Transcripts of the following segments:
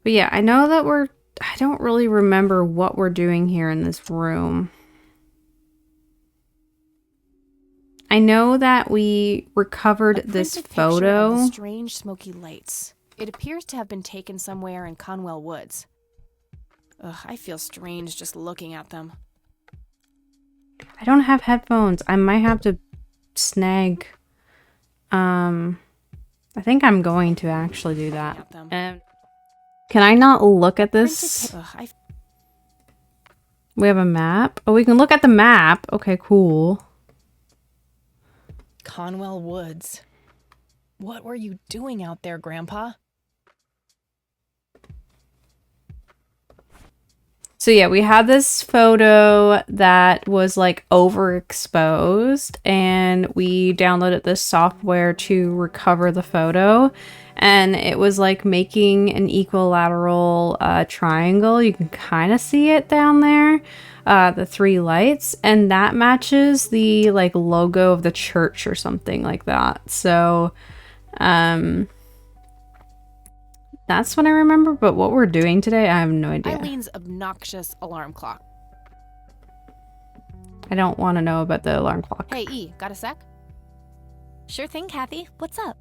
But yeah, I know that I don't really remember what we're doing here in this room. I know that we recovered this photo. Of the strange smoky lights. It appears to have been taken somewhere in Conwell Woods. Ugh, I feel strange just looking at them. I don't have headphones. I might have to snag. I think I'm going to actually do that. Can I not look at this? We have a map. Oh, we can look at the map. Okay, cool. Conwell Woods. What were you doing out there, Grandpa? So yeah, we had this photo that was like overexposed, and we downloaded this software to recover the photo, and it was like making an equilateral triangle. You can kind of see it down there, the three lights, and that matches the like logo of the church or something like that. So that's what I remember, but what we're doing today, I have no idea. Eileen's obnoxious alarm clock. I don't want to know about the alarm clock. Hey, E, got a sec? Sure thing, Kathy. What's up?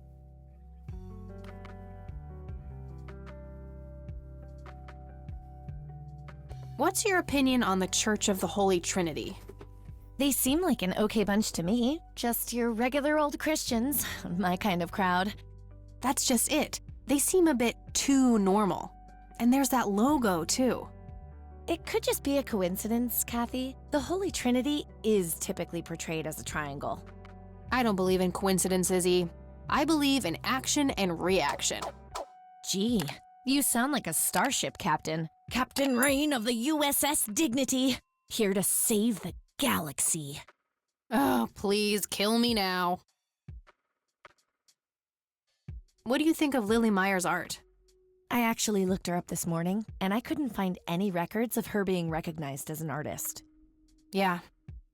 What's your opinion on the Church of the Holy Trinity? They seem like an okay bunch to me. Just your regular old Christians. My kind of crowd. That's just it. They seem a bit too normal. And there's that logo, too. It could just be a coincidence, Kathy. The Holy Trinity is typically portrayed as a triangle. I don't believe in coincidences, E. I believe in action and reaction. Gee, you sound like a starship captain. Captain Rain of the USS Dignity, here to save the galaxy. Oh, please, kill me now. What do you think of Lily Meyer's art? I actually looked her up this morning, and I couldn't find any records of her being recognized as an artist. Yeah,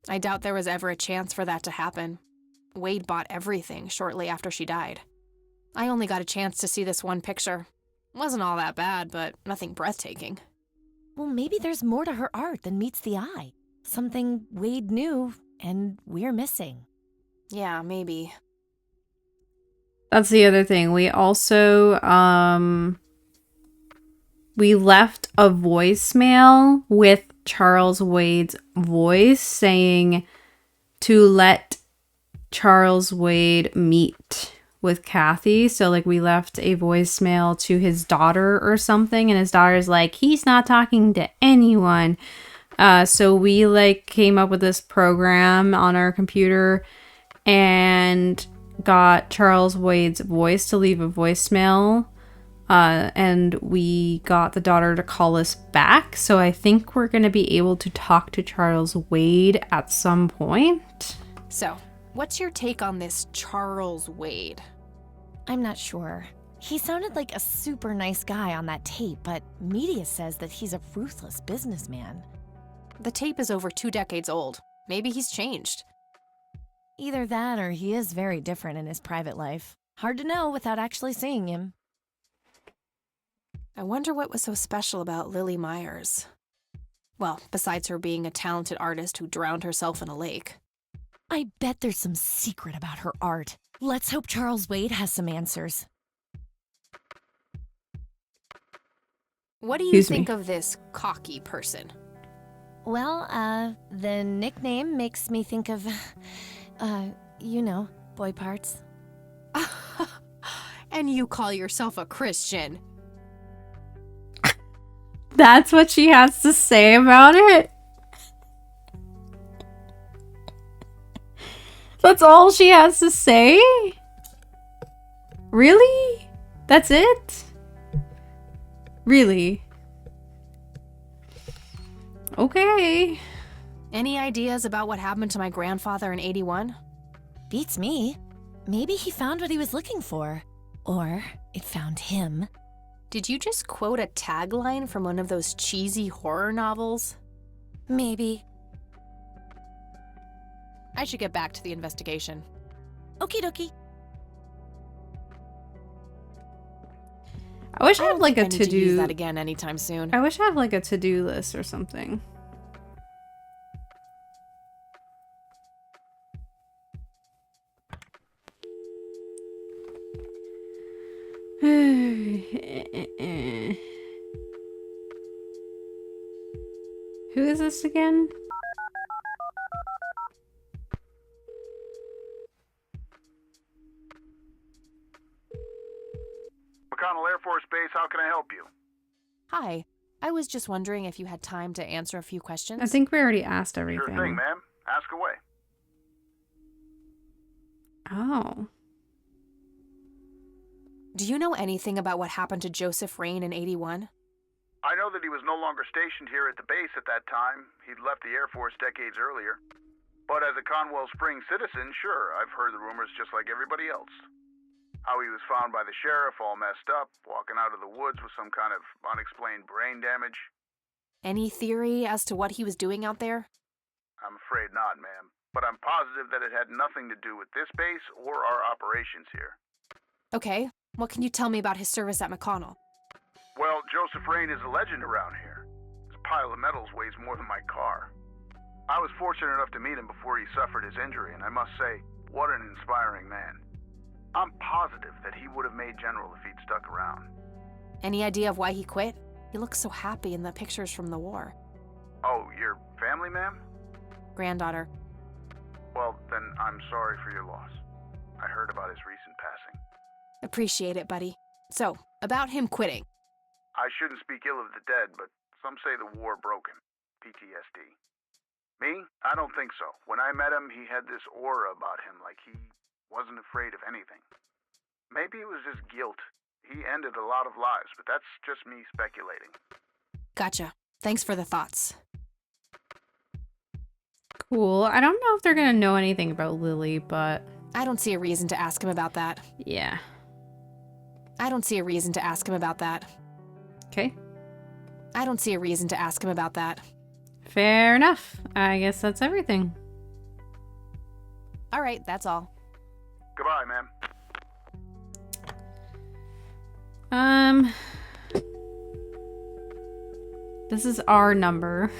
I doubt there was ever a chance for that to happen. Wade bought everything shortly after she died. I only got a chance to see this one picture. Wasn't all that bad, but nothing breathtaking. Well, maybe there's more to her art than meets the eye. Something Wade knew, and we're missing. Yeah, maybe. That's the other thing. We also, we left a voicemail with Charles Wade's voice saying to let Charles Wade meet with Kathy. So like we left a voicemail to his daughter or something, and his daughter's like, he's not talking to anyone. So we like came up with this program on our computer and got Charles Wade's voice to leave a voicemail, and we got the daughter to call us back. So I think we're going to be able to talk to Charles Wade at some point. So, what's your take on this Charles Wade? I'm not sure. He sounded like a super nice guy on that tape, but media says that he's a ruthless businessman. The tape is over 2 decades old. Maybe he's changed. Either that or he is very different in his private life. Hard to know without actually seeing him. I wonder what was so special about Lily Myers. Well, besides her being a talented artist who drowned herself in a lake. I bet there's some secret about her art. Let's hope Charles Wade has some answers. What do you think of this cocky person? Well, the nickname makes me think of, you know, boy parts. And you call yourself a Christian? That's what she has to say about it? That's all she has to say? Really? That's it? Really? Okay. Any ideas about what happened to my grandfather in '81? Beats me. Maybe he found what he was looking for. Or it found him. Did you just quote a tagline from one of those cheesy horror novels? Maybe. I should get back to the investigation. Okie dokie. I wish I I had don't like think a I need to use to-do. that again anytime soon. I wish I had like a to-do list or something. Who is this again? McConnell Air Force Base, how can I help you? Hi. I was just wondering if you had time to answer a few questions. I think we already asked Sure everything. thing, ma'am. Ask away. Oh. Do you know anything about what happened to Joseph Rain in 81? I know that he was no longer stationed here at the base at that time. He'd left the Air Force decades earlier. But as a Conwell Springs citizen, sure, I've heard the rumors just like everybody else. How he was found by the sheriff all messed up, walking out of the woods with some kind of unexplained brain damage. Any theory as to what he was doing out there? I'm afraid not, ma'am. But I'm positive that it had nothing to do with this base or our operations here. Okay, what can you tell me about his service at McConnell? Well, Joseph Rain is a legend around here. His pile of medals weighs more than my car. I was fortunate enough to meet him before he suffered his injury, and I must say, what an inspiring man. I'm positive that he would have made general if he'd stuck around. Any idea of why he quit? He looks so happy in the pictures from the war. Oh, your family, ma'am? Granddaughter. Well, then I'm sorry for your loss. I heard about his recent passing. Appreciate it, buddy. So, about him quitting. I shouldn't speak ill of the dead, but some say the war broke him. PTSD. Me? I don't think so. When I met him, he had this aura about him, like he wasn't afraid of anything. Maybe it was just guilt. He ended a lot of lives, but that's just me speculating. Gotcha. Thanks for the thoughts. Cool. I don't know if they're gonna know anything about Lily, but I don't see a reason to ask him about that. yeah. I don't see a reason to ask him about that. Okay. I don't see a reason to ask him about that. Fair enough. I guess that's everything. All right, that's all. Goodbye, ma'am. This is our number.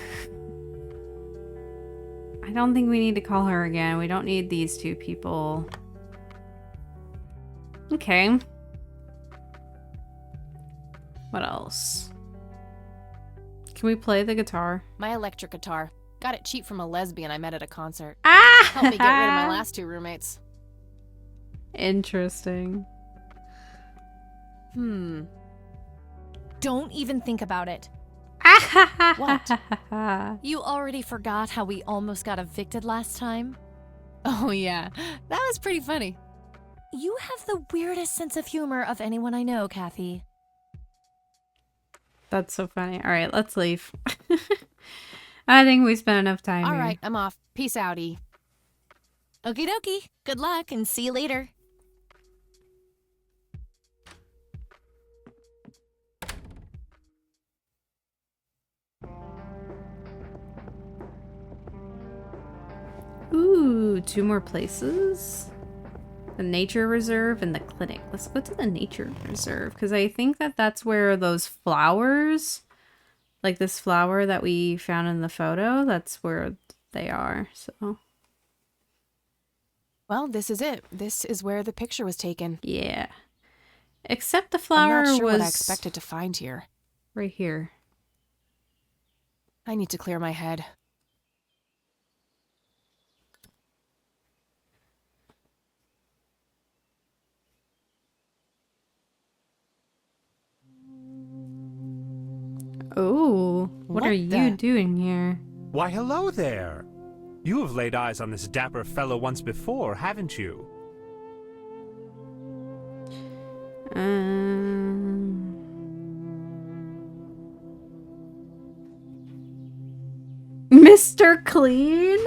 I don't think we need to call her again. We don't need these two people. Okay. What else? Can we play the guitar? My electric guitar. Got it cheap from a lesbian I met at a concert. Ah! Helped me get rid of my last two roommates. Interesting. Don't even think about it. What? You already forgot how we almost got evicted last time? Oh yeah, that was pretty funny. You have the weirdest sense of humor of anyone I know, Kathy. That's so funny. All right, let's leave. I think we spent enough time All here. right, I'm off. Peace outie. Okie dokie. Good luck and see you later. Ooh, 2 more places. The nature reserve and the clinic. Let's go to the nature reserve because I think that that's where those flowers, like this flower that we found in the photo, that's where they are. So Well, this is it. This is where the picture was taken. yeah, except the flower I'm not sure was what I expected to find here. right here. I need to clear my head. Oh, what are What you the- doing here? Why, hello there. You have laid eyes on this dapper fellow once before, haven't you? Mr. Clean?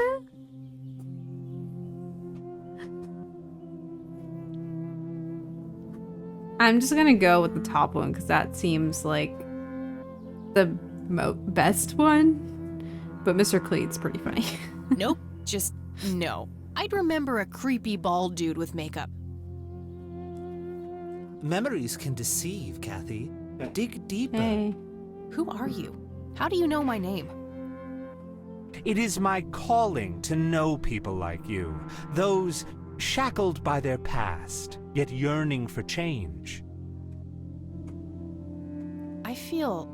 I'm just gonna go with the top one because that seems like the best one. But Mr. Clean's pretty funny. Nope, just no. I'd remember a creepy bald dude with makeup. Memories can deceive, Kathy. Dig deeper. Hey. Who are you? How do you know my name? It is my calling to know people like you, those shackled by their past, yet yearning for change. I feel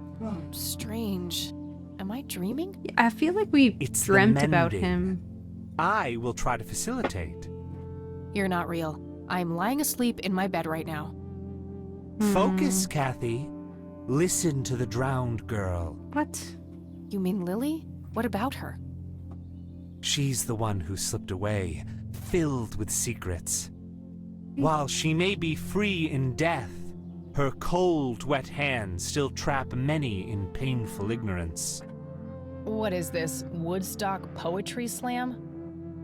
strange. Am I dreaming? I feel like we It's the dreamt about mending. him. I will try to facilitate. You're not real. I'm lying asleep in my bed right now. Focus, Kathy. Listen to the drowned girl. What? You mean Lily? What about her? She's the one who slipped away, filled with secrets. While she may be free in death, her cold, wet hands still trap many in painful ignorance. What is this, Woodstock Poetry Slam?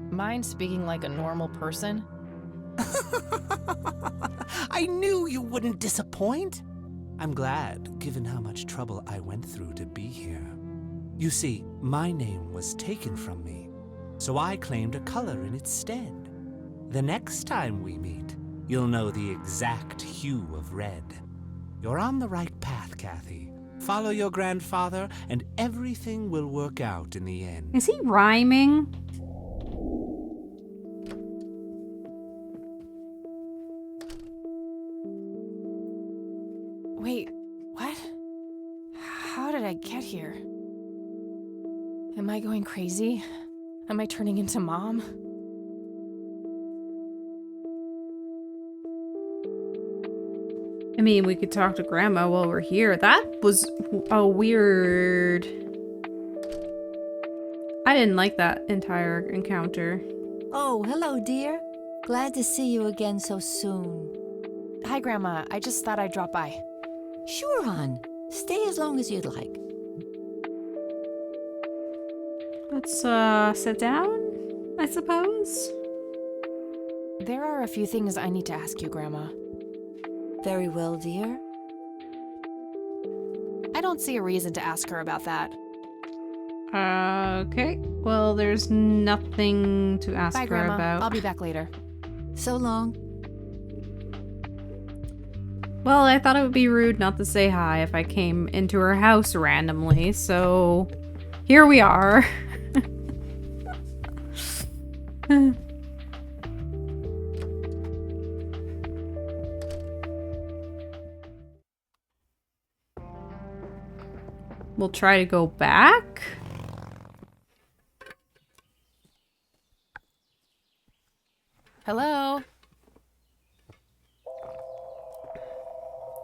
Mind speaking like a normal person? I knew you wouldn't disappoint. I'm glad, given how much trouble I went through to be here. You see, my name was taken from me, so I claimed a color in its stead. The next time we meet, you'll know the exact hue of red. You're on the right path, Kathy. Follow your grandfather, and everything will work out in the end. Is he rhyming? Wait, what? How did I get here? Am I going crazy? Am I turning into Mom? I mean, we could talk to Grandma while we're here. That was a weird... I didn't like that entire encounter. Oh, hello, dear. Glad to see you again so soon. Hi, Grandma. I just thought I'd drop by. Sure, hon. Stay as long as you'd like. Let's, sit down, I suppose? There are a few things I need to ask you, Grandma. Very well, dear. I don't see a reason to ask her about that. Okay. Well, there's nothing to ask Bye, her Grandma. about. I'll be back later. So long. Well, I thought it would be rude not to say hi if I came into her house randomly, so here we are. We'll try to go back. Hello?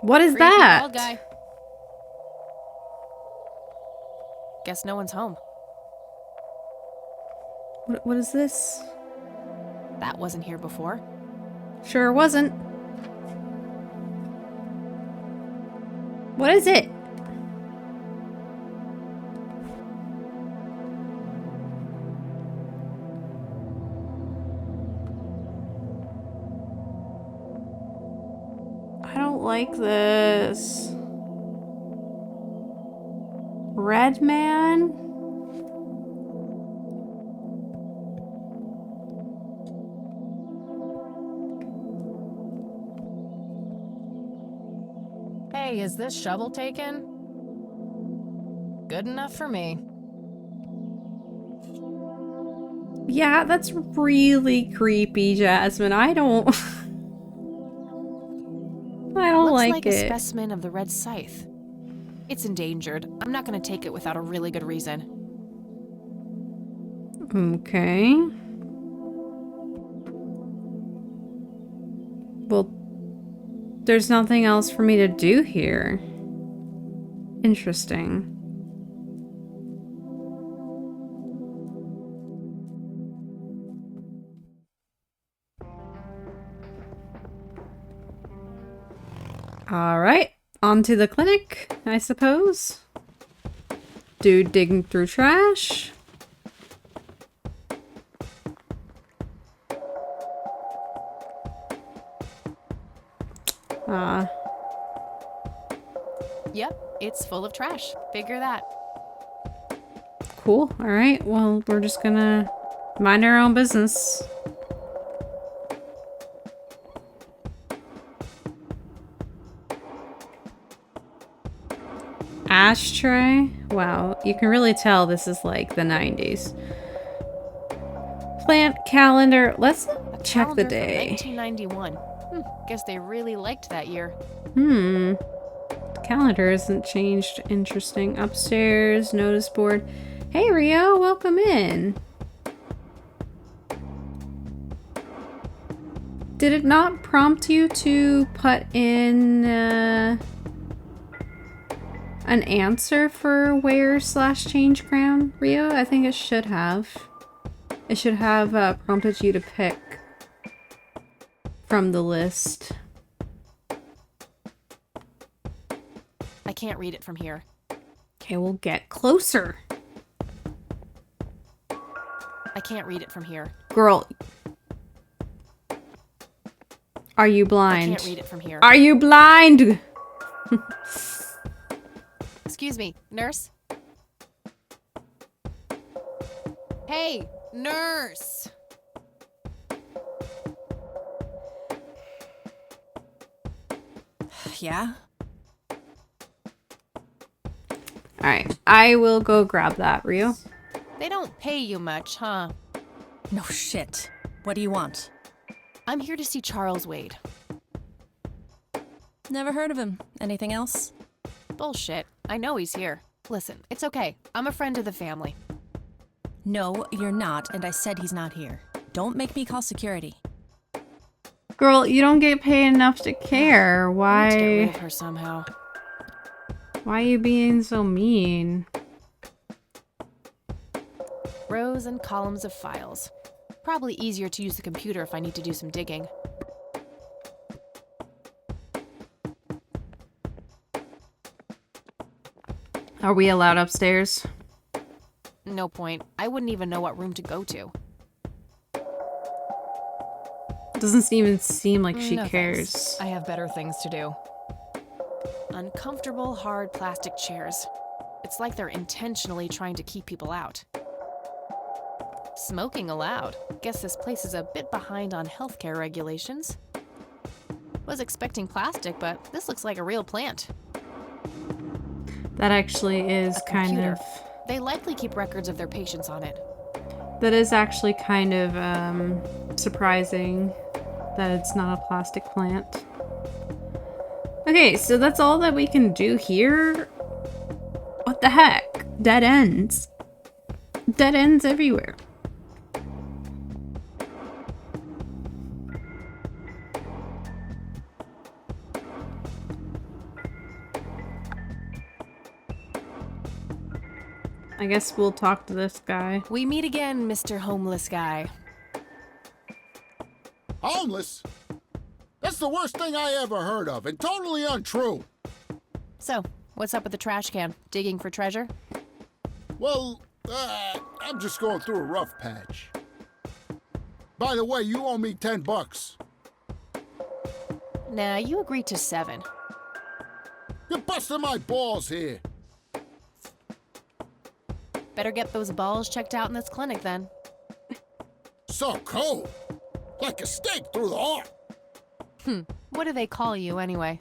What is Creepy that? bald guy. Guess no one's home. What is this? That wasn't here before. Sure wasn't. What is it? I don't like this. Red man? Hey, is this shovel taken? Good enough for me. Yeah, that's really creepy, Jasmine. I don't Looks like a it. specimen of the red scythe. It's endangered. I'm not gonna take it without a really good reason. Okay. Well, there's nothing else for me to do here. Interesting. All right, on to the clinic, I suppose. Dude digging through trash. Yep, it's full of trash. Figure that. Cool. All right, well, we're just gonna mind our own business. Ashtray? Wow, you can really tell this is like the 90s. Plant calendar. Let's check the Calendar day. from 1991. Guess they really liked that year. The calendar isn't changed. Interesting. Upstairs, notice board. Hey Rio, welcome in. Did it not prompt you to put in an answer for where/change crown, Rio? I think it should have. It should have prompted you to pick from the list. I can't read it from here. Okay, we'll get closer. I can't read it from here. Girl. Are you I blind? can't read it from here. Are you blind? Excuse me, nurse? Hey, nurse! Yeah? Alright, I will go grab that, Rio. They don't pay you much, huh? No shit. What do you want? I'm here to see Charles Wade. Never heard of him. Anything else? Bullshit. I know he's here. Listen, it's okay. I'm a friend of the family. No, you're not, and I said he's not here. Don't make me call security. Girl, you don't get paid enough to care. I need to get rid Why? of her somehow. Why are you being so mean? Rows and columns of files. Probably easier to use the computer if I need to do some digging. Are we allowed upstairs? No point. I wouldn't even know what room to go to. Doesn't even seem like she No cares. thanks. I have better things to do. Uncomfortable, hard plastic chairs. It's like they're intentionally trying to keep people out. Smoking allowed. Guess this place is a bit behind on healthcare regulations. Was expecting plastic, but this looks like a real plant. That actually is A kind computer. of... They likely keep records of their patients on it. That is actually kind of surprising that it's not a plastic plant. Okay, so that's all that we can do here? What the heck? Dead ends. Dead ends everywhere. I guess we'll talk to this guy. We meet again, Mr. Homeless Guy. Homeless? That's the worst thing I ever heard of, and totally untrue. So, what's up with the trash can? Digging for treasure? Well, I'm just going through a rough patch. By the way, you owe me $10. Nah, you agreed to 7. You're busting my balls here. Better get those balls checked out in this clinic then. So cold. Like a stake through the heart. What do they call you anyway?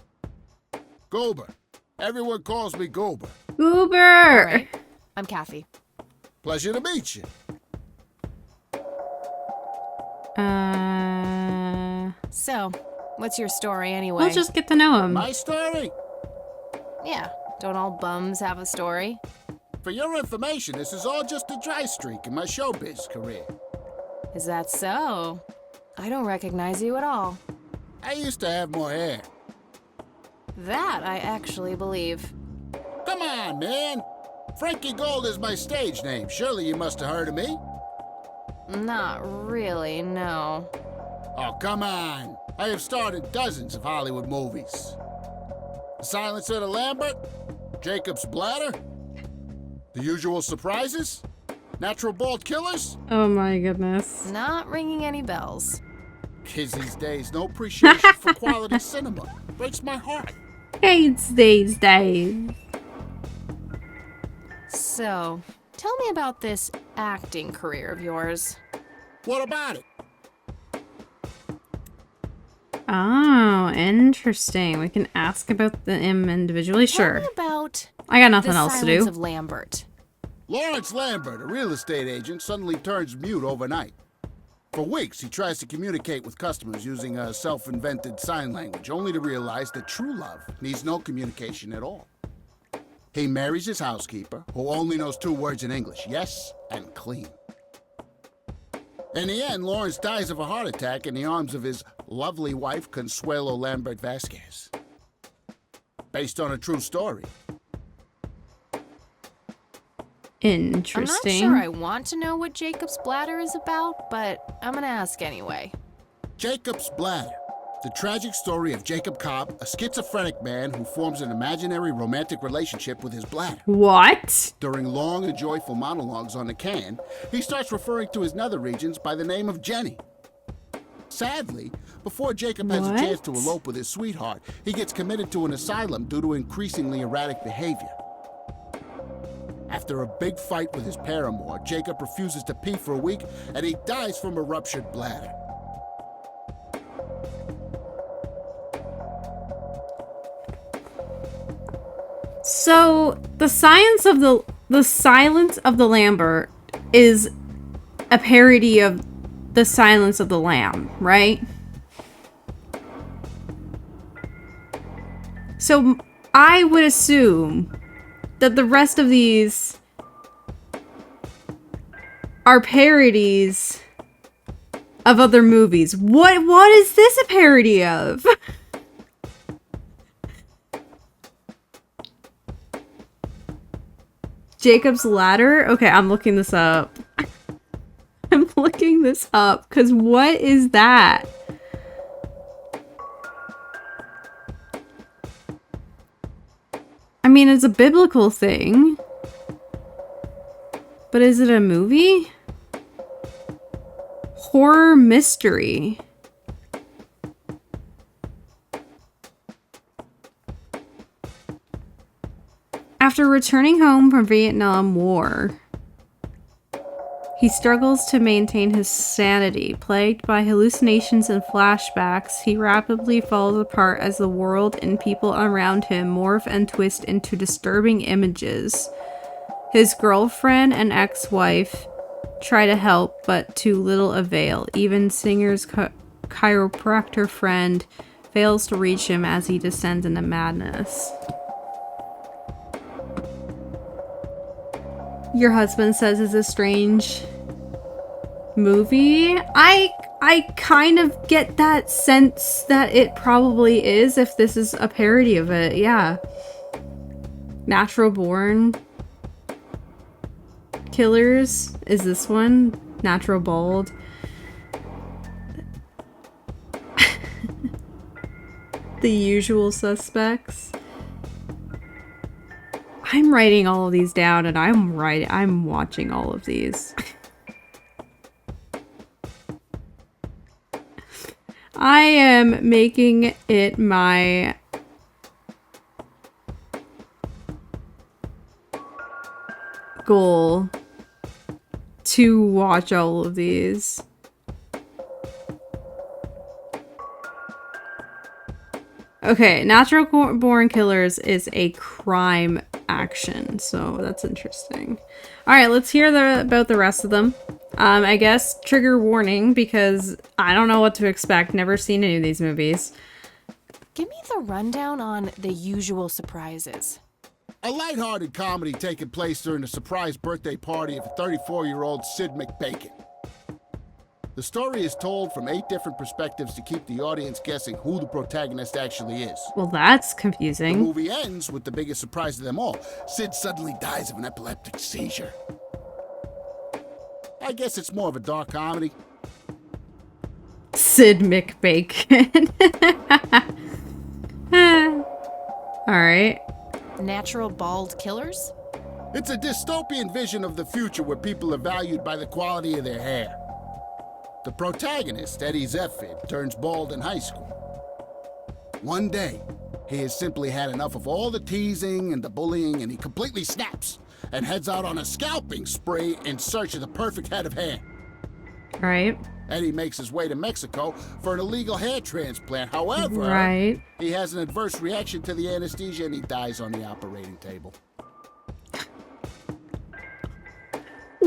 Goober. Everyone calls me Goober. Goober! Alright, I'm Kathy. Pleasure to meet you. So, what's your story anyway? We'll just get to know him. My story? Yeah, don't all bums have a story? For your information, this is all just a dry streak in my showbiz career. Is that so? I don't recognize you at all. I used to have more hair. That I actually believe. Come on, man. Frankie Gold is my stage name. Surely you must have heard of me. Not really, no. Oh, come on. I have starred in dozens of Hollywood movies. The Silencer of the Lambert, Jacob's Bladder, The Usual Surprises, Natural Bald Killers. Oh my goodness. Not ringing any bells. Kids these days, no appreciation for quality cinema. Breaks my heart. Hates these days. So, tell me about this acting career of yours. What about it? Oh, interesting. We can ask about them individually. Tell Sure. me about I got nothing The else to Silence do. of Lambert. Lawrence Lambert, a real estate agent, suddenly turns mute overnight. For weeks, he tries to communicate with customers using a self-invented sign language, only to realize that true love needs no communication at all. He marries his housekeeper, who only knows 2 words in English, yes and clean. In the end, Lawrence dies of a heart attack in the arms of his lovely wife, Consuelo Lambert Vasquez. Based on a true story. Interesting. I'm not sure I want to know what Jacob's bladder is about, but I'm gonna ask anyway. Jacob's Bladder. The tragic story of Jacob Cobb, a schizophrenic man who forms an imaginary romantic relationship with his bladder. What? During long and joyful monologues on the can, he starts referring to his nether regions by the name of Jenny. Sadly, before Jacob has a chance to What? elope with his sweetheart, he gets committed to an asylum due to increasingly erratic behavior. After a big fight with his paramour, Jacob refuses to pee for a week, and he dies from a ruptured bladder. So the Silence of the Lambert is a parody of the Silence of the Lamb, right? So I would assume that the rest of these are parodies of other movies. What is this a parody of? Jacob's Ladder? Okay, I'm looking this up. I'm looking this up because what is that? I mean, it's a biblical thing. But is it a movie? Horror mystery. After returning home from Vietnam War, he struggles to maintain his sanity. Plagued by hallucinations and flashbacks, he rapidly falls apart as the world and people around him morph and twist into disturbing images. His girlfriend and ex-wife try to help, but to little avail. Even Singer's chiropractor friend fails to reach him as he descends into madness. Your husband says it's a strange movie. I kind of get that sense that it probably is if this is a parody of it. Yeah. Natural Born Killers is this one. Natural Bald. The Usual Suspects. I'm writing all of these down and I'm watching all of these. I am making it my goal to watch all of these. Okay, Natural Born Killers is a crime action, so that's interesting. All right, let's hear about the rest of them. I guess trigger warning because I don't know what to expect. Never seen any of these movies. Give me the rundown on The Usual Surprises. A lighthearted comedy taking place during the surprise birthday party of 34-year-old Sid McBacon. The story is told from 8 different perspectives to keep the audience guessing who the protagonist actually is. Well, that's The confusing. movie ends with the biggest surprise of them all. Sid suddenly dies of an epileptic seizure. I guess it's more of a dark comedy. Sid McBacon. All right. Natural Bald Killers? It's a dystopian vision of the future where people are valued by the quality of their hair. The protagonist, Eddie Zephyr, turns bald in high school. One day, he has simply had enough of all the teasing and the bullying, and he completely snaps and heads out on a scalping spree in search of the perfect head of hair. All right. Eddie makes his way to Mexico for an illegal hair transplant. However, Right. he has an adverse reaction to the anesthesia and he dies on the operating table.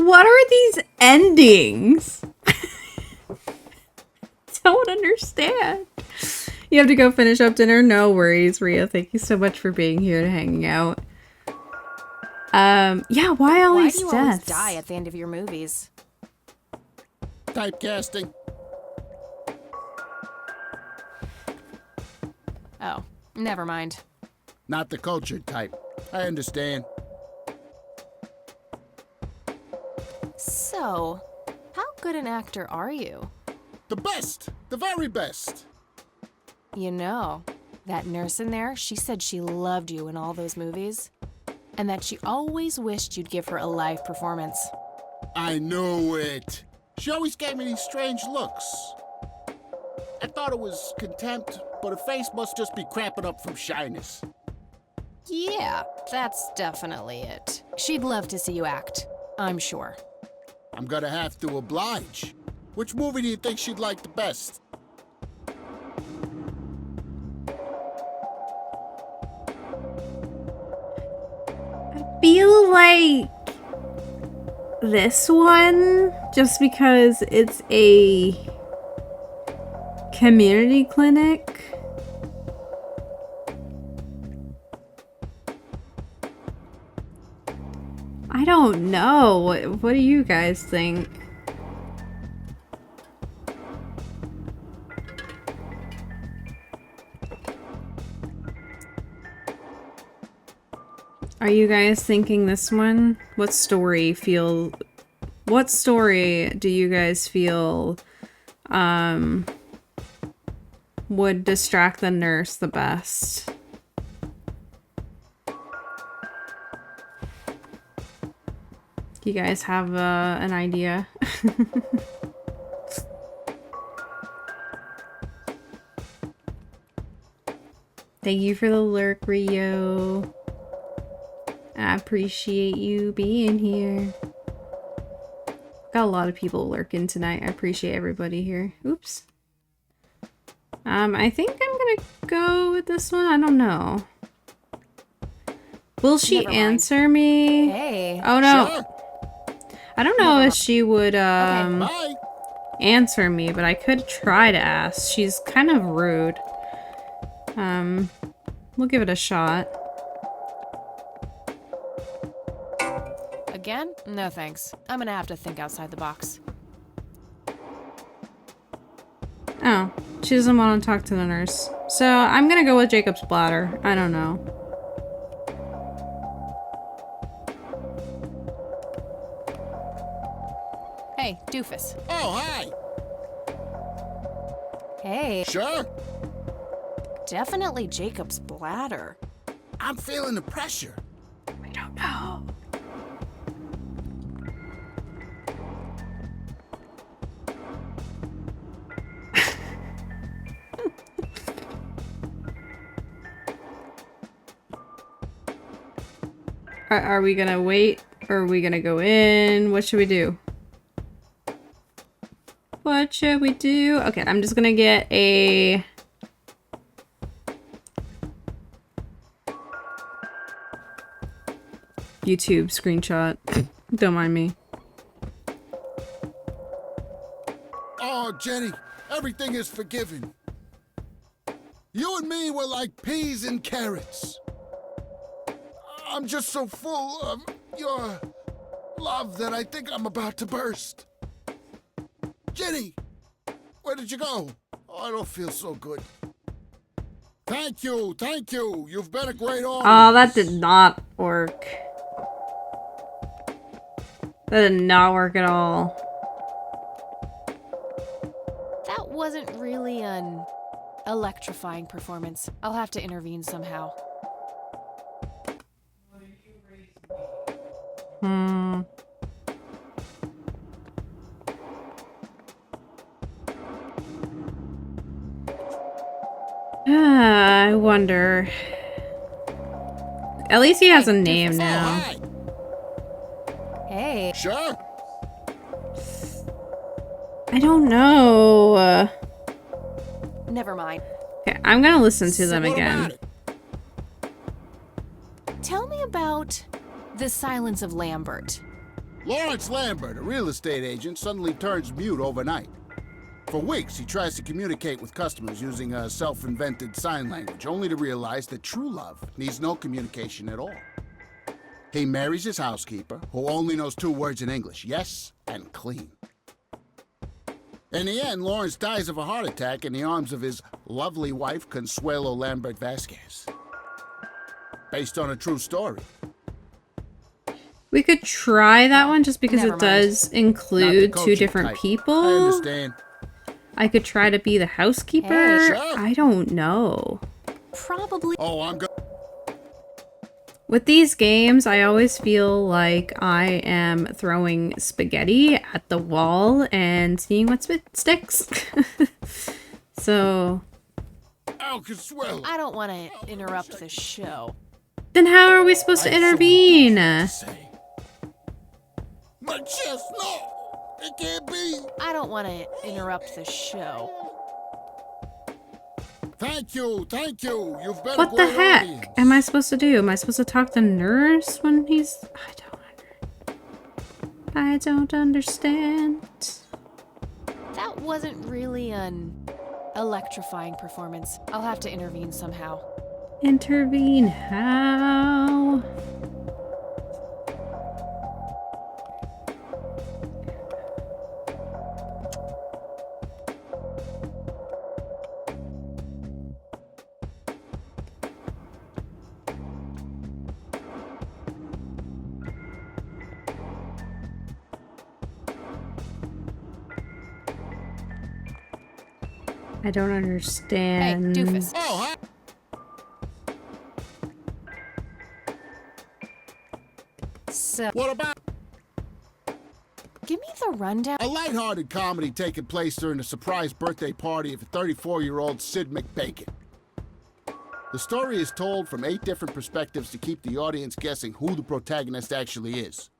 what are these endings? Don't understand. You have to go finish up dinner? No worries, Ria. Thank you so much for being here and hanging out. Yeah, why all Why these do you always deaths? die at the end of your movies? Typecasting. Oh, never mind. Not the cultured type. I understand. So, how good an actor are you? The best. The very best. You know, that nurse in there, she said she loved you in all those movies. And that she always wished you'd give her a live performance. I knew it. She always gave me these strange looks. I thought it was contempt, but her face must just be cramping up from shyness. Yeah, that's definitely it. She'd love to see you act, I'm sure. I'm gonna have to oblige. Which movie do you think she'd like the best? Feel like this one, just because it's a community clinic. I don't know. What do you guys think? Are you guys thinking this one? What story do you guys feel would distract the nurse the best? Do you guys have an idea? Thank you for the lurk, Rio. I appreciate you being here. Got a lot of people lurking tonight. I appreciate everybody here. Oops. I think I'm gonna go with this one. I don't know. Will she Never mind. answer me? Hey. Oh no. Sure. I don't know if she would Bye. answer me, but I could try to ask. She's kind of rude. We'll give it a shot. Again? No thanks. I'm gonna have to think outside the box. Oh, she doesn't want to talk to the nurse. So I'm gonna go with Jacob's bladder. I don't know. Hey, doofus. Oh, hi. Hey, Sure. definitely Jacob's bladder. I'm feeling the pressure. We don't know. Are we gonna wait or are we gonna go in? What should we do? What should we do? Okay, I'm just gonna get a YouTube screenshot. Don't mind me. Oh, Jenny, everything is forgiven. You and me were like peas and carrots. I'm just so full of your love that I think I'm about to burst. Jenny, where did you go? Oh, I don't feel so good. Thank you, thank you. You've been a great audience. Oh, that did not work. That did not work at all. That wasn't really an electrifying performance. I'll have to intervene somehow. I wonder. At least he has a name Oh, now. hi. Hey, Sure. I don't know. never mind. Okay, I'm gonna listen to them What again. about it? Tell me about the silence of Lambert. Lawrence Lambert, a real estate agent, suddenly turns mute overnight. For weeks, he tries to communicate with customers using a self-invented sign language, only to realize that true love needs no communication at all. He marries his housekeeper, who only knows 2 words in English, yes and clean. In the end, Lawrence dies of a heart attack in the arms of his lovely wife, Consuelo Lambert Vasquez. Based on a true story. We could try that one just because Never it mind. does Not the include 2 coaching different type. people. I understand. I could try to be the housekeeper. Hey. Sure. I don't know. Probably. Oh, I'm good. With these games, I always feel like I am throwing spaghetti at the wall and seeing what sticks. So, Oh, Consuelo. I don't want to interrupt the show. then how are we supposed to intervene? Say. My chest, no! It can't be! I don't want to interrupt the show. Thank you! You've been a What the great heck audience. am I supposed to do? Am I supposed to talk to nurse when he's... I don't understand. That wasn't really an electrifying performance. I'll have to intervene somehow. Intervene how? I don't Hey, understand. doofus. Oh, huh? So, What about give me the rundown. a lighthearted comedy taking place during the surprise birthday party of 34-year-old Sid McBacon? The story is told from 8 different perspectives to keep the audience guessing who the protagonist actually is.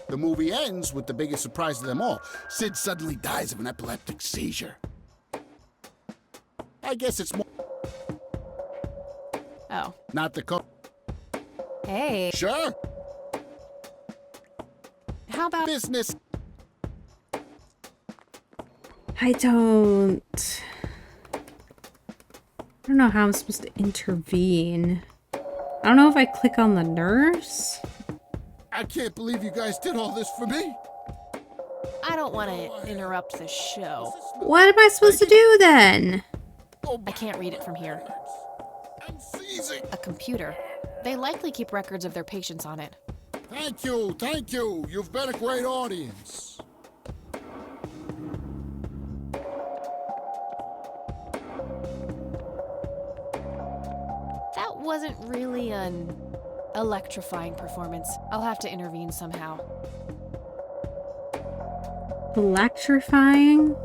The movie ends with the biggest surprise of them all. Sid suddenly dies of an epileptic seizure. I guess it's more Oh. not the Hey, Sure, how about business. I don't know how I'm supposed to intervene. I don't know if I click on the nurse. I can't believe you guys did all this for me. I don't want to interrupt the show. What am I supposed to do then? Oh, I can't read it from here. I'm seizing. A computer. They likely keep records of their patients on it. Thank you. You've been a great audience. That wasn't really an electrifying performance. I'll have to intervene somehow. Electrifying?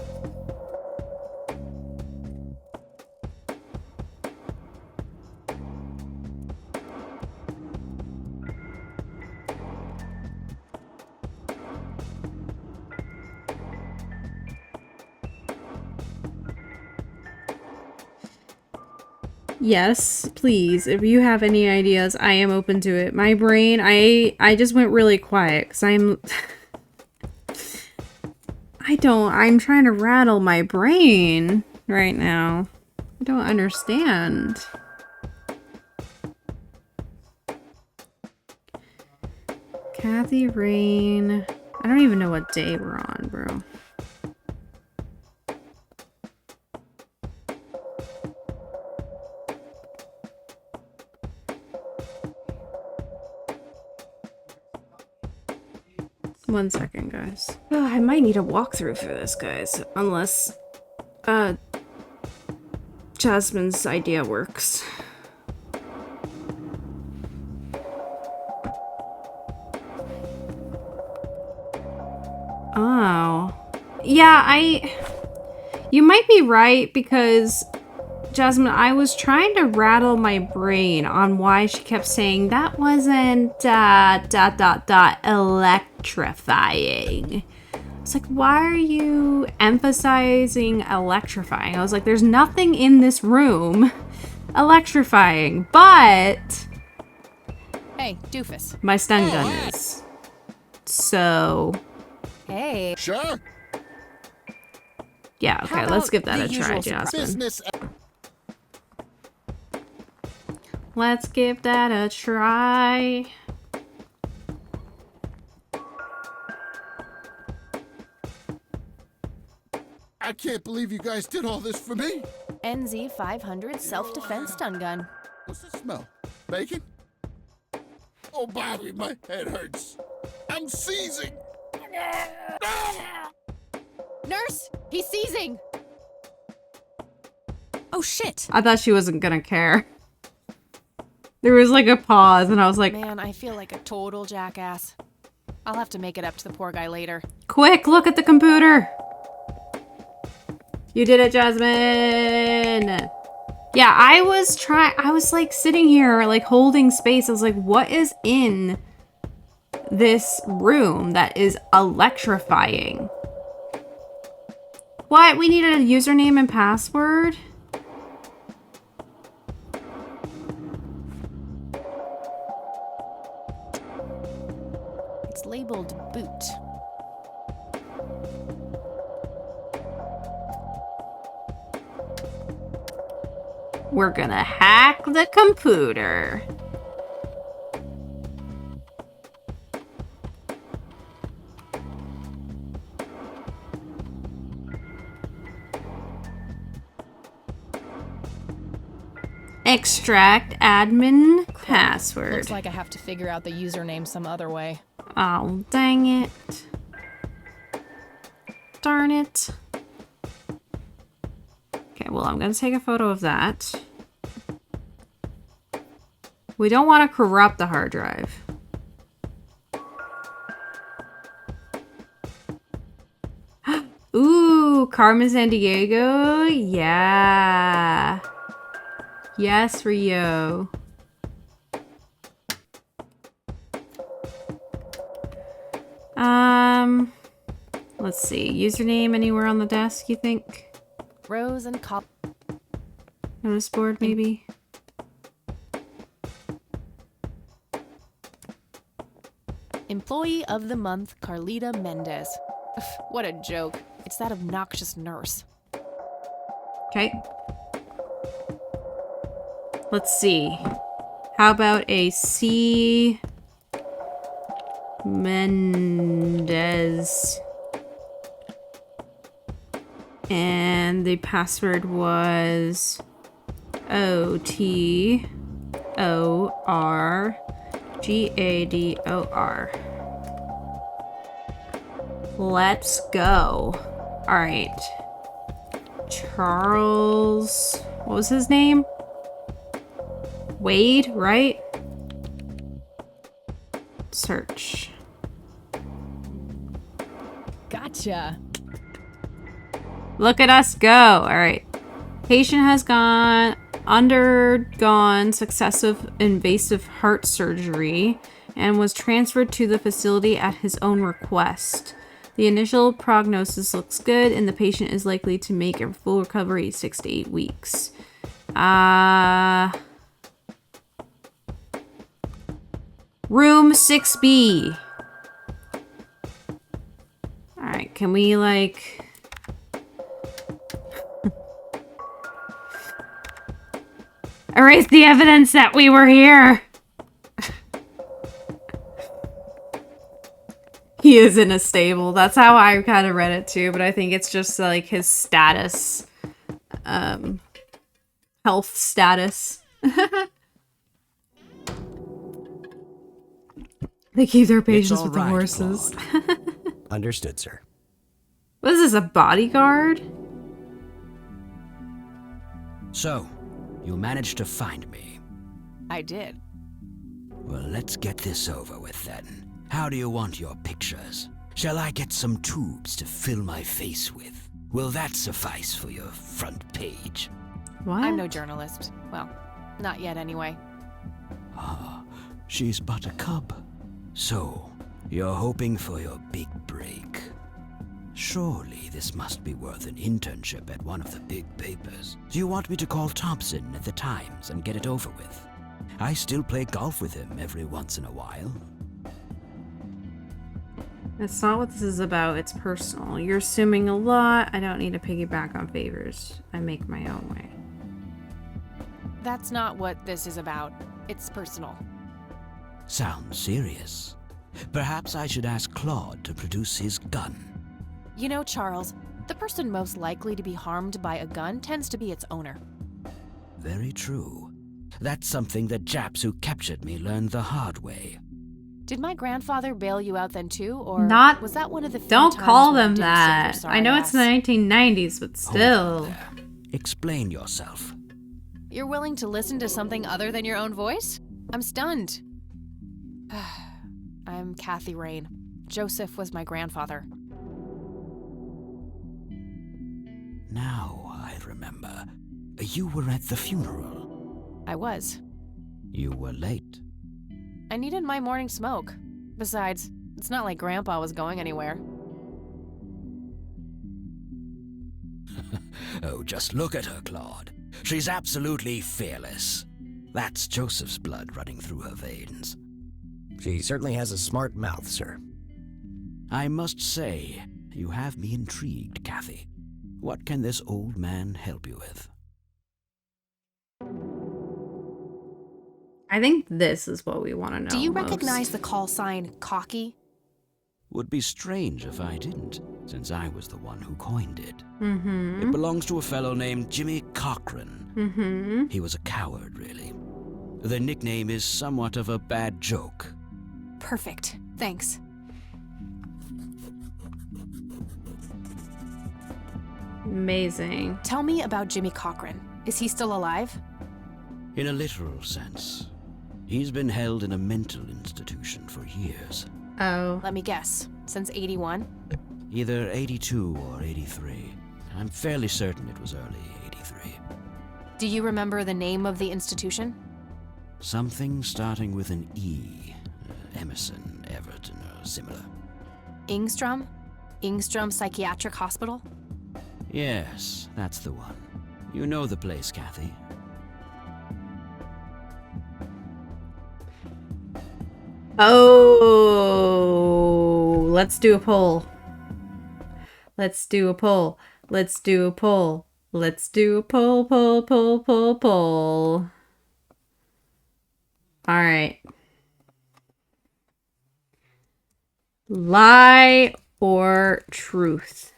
Yes, please. If you have any ideas, I am open to it. My brain, I just went really quiet because I'm I'm trying to rattle my brain right now. I don't understand. Kathy Rain. I don't even know what day we're on, bro. One second, guys. Oh, I might need a walkthrough for this, guys. Unless, Jasmine's idea works. Oh. Yeah, you might be right, because Jasmine, I was trying to rattle my brain on why she kept saying that wasn't electrifying. It's like, why are you emphasizing electrifying? I was like, there's nothing in this room electrifying, but Hey, doofus. my stun gun is. So, Hey. Sure. yeah, okay, How let's about give that the a try, usual Jasmine. Business. Let's give that a try. I can't believe you guys did all this for me. NZ 500 self-defense stun gun. What's the smell? Bacon? Oh, Bobby, my head hurts. I'm seizing. Nurse, he's seizing. Oh shit! I thought she wasn't gonna care. There was like a pause, and I was like, Man, I feel like a total jackass. I'll have to make it up to the poor guy later. quick, look at the computer. You did it, Jasmine. Yeah, I was like sitting here, like holding space. I was like, what is in this room that is electrifying? What? We needed a username and password? It's labeled boot. We're gonna hack the computer. Extract admin password. Looks like I have to figure out the username some other way. Oh, dang it. Darn it. Okay, well, I'm gonna take a photo of that. We don't want to corrupt the hard drive. Ooh, Carmen Sandiego. Yeah. Yes, Rio. Let's see. Username anywhere on the desk, you think? Rose and Cop. Notice board, maybe? Employee of the month, Carlita Mendez. Ugh, what a joke. It's that obnoxious nurse. Okay. Let's see. How about a C. Mendez. And the password was OTORGADOR. Let's go. All right. Charles, what was his name? Wade, right? Search. Gotcha. Look at us go. All right. Patient has undergone successive invasive heart surgery and was transferred to the facility at his own request. The initial prognosis looks good, and the patient is likely to make a full recovery 6 to 8 weeks. Room 6B. All right, can we like... erase the evidence that we were here? He is in a stable. That's how I kind of read it too, but I think it's just like his status. Health status. They keep their patients with the horses. Understood, sir. What is this, a bodyguard? So, you managed to find me. I did. Well, let's get this over with then. How do you want your pictures? Shall I get some tubes to fill my face with? Will that suffice for your front page? What? I'm no journalist. Well, not yet anyway. Ah, she's but a cub. So, you're hoping for your big break. Surely this must be worth an internship at one of the big papers. Do you want me to call Thompson at the Times and get it over with? I still play golf with him every once in a while. That's not what this is about. It's personal. You're assuming a lot. I don't need to piggyback on favors. I make my own way. That's not what this is about. It's personal. Sounds serious. Perhaps I should ask Claude to produce his gun. You know, Charles, the person most likely to be harmed by a gun tends to be its owner. Very true. That's something the Japs who captured me learned the hard way. Did my grandfather bail you out then too, or Not- was that one of the few Don't times call when them you didn't save your that. sorry I know it's ass? the 1990s, but Hold still. on there. Explain yourself. You're willing to listen to something other than your own voice? I'm stunned. I'm Kathy Rain. Joseph was my grandfather. Now I remember. You were at the funeral. I was. You were late. I needed my morning smoke. Besides, it's not like Grandpa was going anywhere. Oh, just look at her, Claude. She's absolutely fearless. That's Joseph's blood running through her veins. She certainly has a smart mouth, sir. I must say, you have me intrigued, Kathy. What can this old man help you with? I think this is what we want to know. Do you most. recognize the call sign Cocky? Would be strange if I didn't, since I was the one who coined it. Mm-hmm. It belongs to a fellow named Jimmy Cochran. Mm-hmm. He was a coward, really. The nickname is somewhat of a bad joke. Perfect. Thanks. Amazing. Tell me about Jimmy Cochran. Is he still alive? In a literal sense, he's been held in a mental institution for years. Oh. Let me guess. Since 81? Either 82 or 83. I'm fairly certain it was early 83. Do you remember the name of the institution? Something starting with an E. Emerson, Everton, or similar. Ingstrom? Ingstrom Psychiatric Hospital? Yes, that's the one. You know the place, Kathy. Oh, let's do a poll. Let's do a poll. Let's do a poll. Let's do a poll, poll, poll, poll, poll. All right. Lie or truth?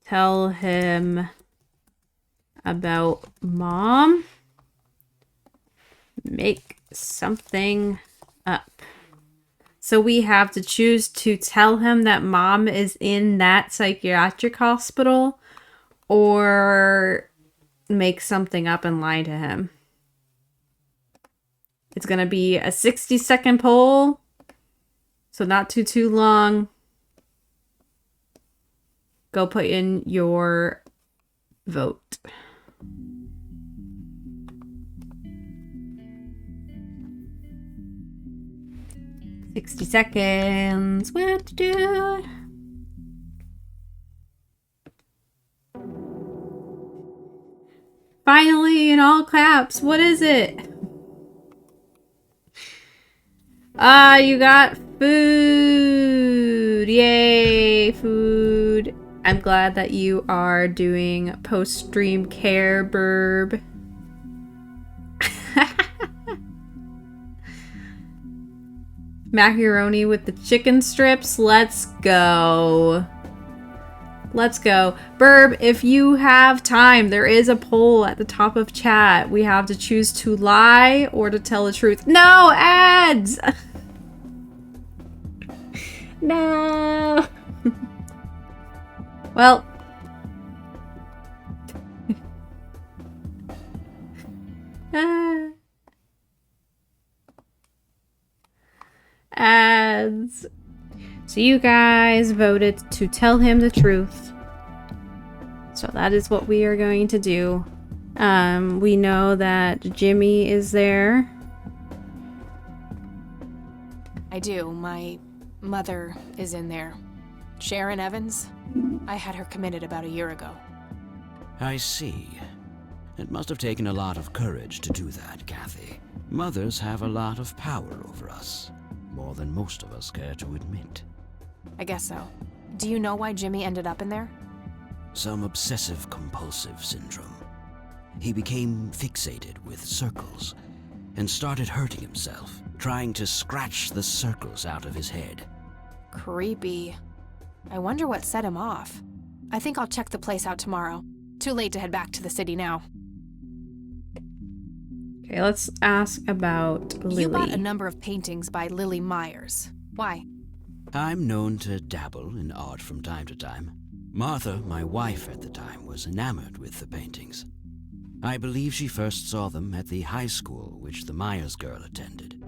Tell him about mom. Make something up. So we have to choose to tell him that mom is in that psychiatric hospital or make something up and lie to him. It's going to be a 60-second poll, so not too long. Go put in your vote. $60 seconds. What to do? Finally, in all caps. What is it? Ah, you got food. Yay, food. I'm glad that you are doing post-stream care, Burb. Macaroni with the chicken strips. Let's go. Let's go. Burb, if you have time, there is a poll at the top of chat. We have to choose to lie or to tell the truth. No, ads! No. Well. Ads. So you guys voted to tell him the truth. So that is what we are going to do. We know that Jimmy is there. I do. My mother is in there. Sharon Evans? I had her committed about a year ago. I see. It must have taken a lot of courage to do that, Kathy. Mothers have a lot of power over us. more than most of us care to admit. I guess so. Do you know why Jimmy ended up in there? Some obsessive-compulsive syndrome. He became fixated with circles and started hurting himself, trying to scratch the circles out of his head. Creepy. I wonder what set him off. I think I'll check the place out tomorrow. Too late to head back to the city now. Okay, let's ask about Lily. You bought a number of paintings by Lily Myers. Why? I'm known to dabble in art from time to time. Martha, my wife at the time, was enamored with the paintings. I believe she first saw them at the high school which the Myers girl attended.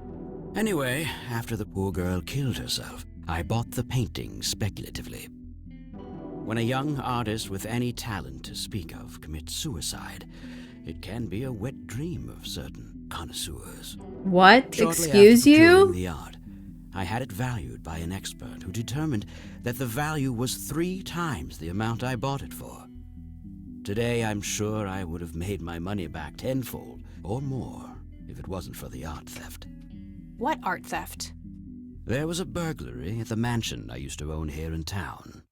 Anyway, after the poor girl killed herself, I bought the paintings speculatively. When a young artist with any talent to speak of commits suicide, it can be a wet dream of certain connoisseurs. What? Shortly Excuse after you? procuring the art, I had it valued by an expert who determined that the value was 3 times the amount I bought it for. Today, I'm sure I would have made my money back tenfold or more if it wasn't for the art theft. What art theft? There was a burglary at the mansion I used to own here in town.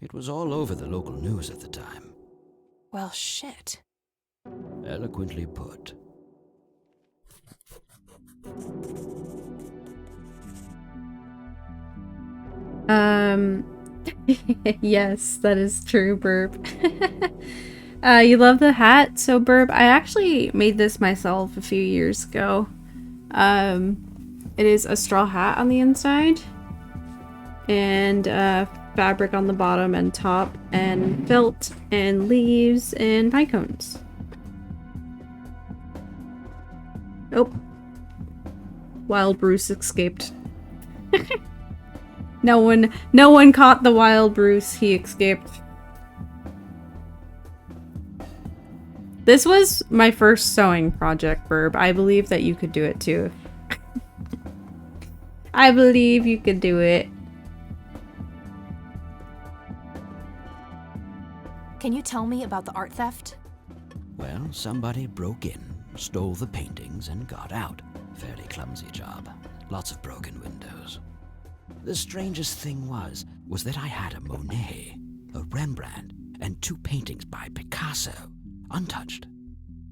It was all over the local news at the time. Well, shit. Eloquently put. Yes, that is true, Burp. You love the hat? So, Burp, I actually made this myself a few years ago. It is a straw hat on the inside, and fabric on the bottom and top, and felt, and leaves, and pine cones. Oh. Wild Bruce escaped. No one caught the Wild Bruce. He escaped. This was my first sewing project, Burb. I believe that you could do it too. I believe you could do it. Can you tell me about the art theft? Well, somebody broke in, stole the paintings, and got out. Fairly clumsy job. Lots of broken windows. The strangest thing was that I had a Monet, a Rembrandt, and 2 paintings by Picasso, untouched.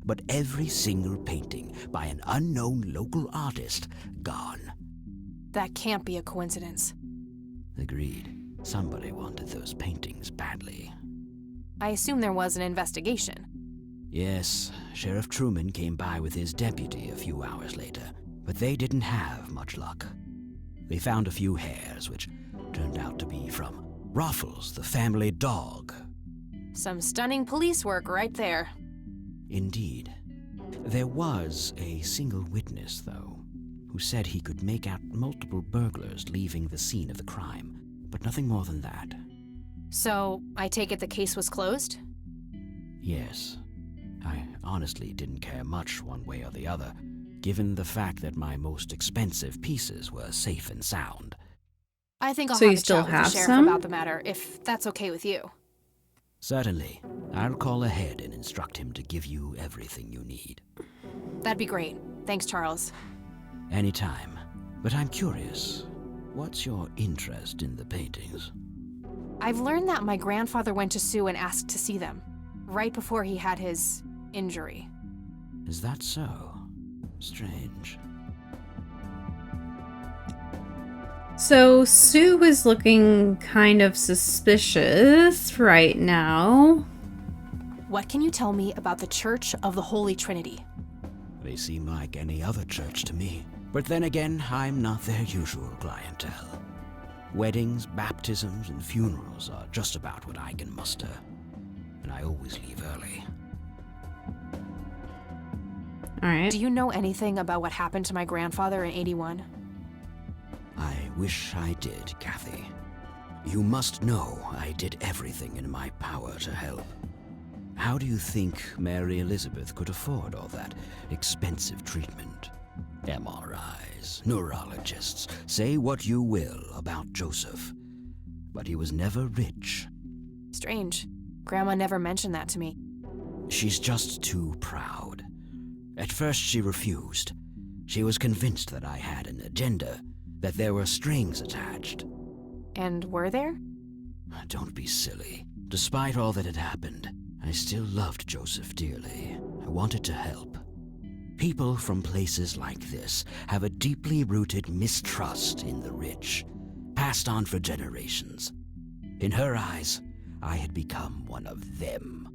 But every single painting by an unknown local artist, gone. That can't be a coincidence. Agreed. Somebody wanted those paintings badly. I assume there was an investigation. Yes, Sheriff Truman came by with his deputy a few hours later, but they didn't have much luck. They found a few hairs, which turned out to be from Ruffles, the family dog. Some stunning police work right there. Indeed. There was a single witness, though, who said he could make out multiple burglars leaving the scene of the crime, but nothing more than that. So, I take it the case was closed? Yes. I honestly didn't care much one way or the other, given the fact that my most expensive pieces were safe and sound. I think I'll So have you a still chat with have the sheriff some? about the matter, if that's okay with you. Certainly. I'll call ahead and instruct him to give you everything you need. That'd be great. Thanks, Charles. Anytime. But I'm curious, what's your interest in the paintings? I've learned that my grandfather went to Sue and asked to see them, right before he had his injury. Is that so? Strange. So Sue is looking kind of suspicious right now. What can you tell me about the Church of the Holy Trinity? They seem like any other church to me. But then again, I'm not their usual clientele. Weddings, baptisms, and funerals are just about what I can muster. And I always leave early. Alright. Do you know anything about what happened to my grandfather in 81? I wish I did, Kathy. You must know I did everything in my power to help. How do you think Mary Elizabeth could afford all that expensive treatment? MRIs, neurologists, say what you will about Joseph. But he was never rich. Strange. Grandma never mentioned that to me. She's just too proud. At first she refused. She was convinced that I had an agenda, that there were strings attached. And were there? Don't be silly. Despite all that had happened, I still loved Joseph dearly. I wanted to help. People from places like this have a deeply rooted mistrust in the rich, passed on for generations. In her eyes, I had become one of them.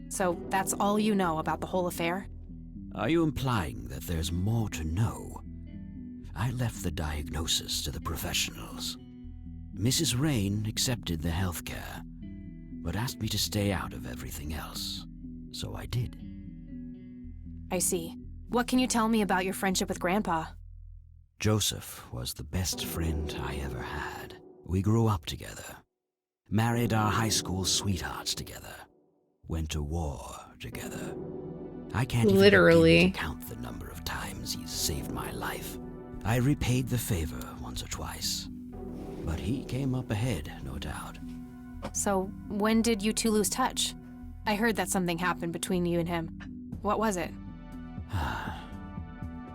So that's all you know about the whole affair? Are you implying that there's more to know? I left the diagnosis to the professionals. Mrs. Rain accepted the health care, but asked me to stay out of everything else. So I did. I see. What can you tell me about your friendship with Grandpa? Joseph was the best friend I ever had. We grew up together, married our high school sweethearts together, went to war together. I can't even Literally begin to count the number of times he's saved my life. I repaid the favor once or twice, but he came up ahead, no doubt. So when did you two lose touch? I heard that something happened between you and him. What was it?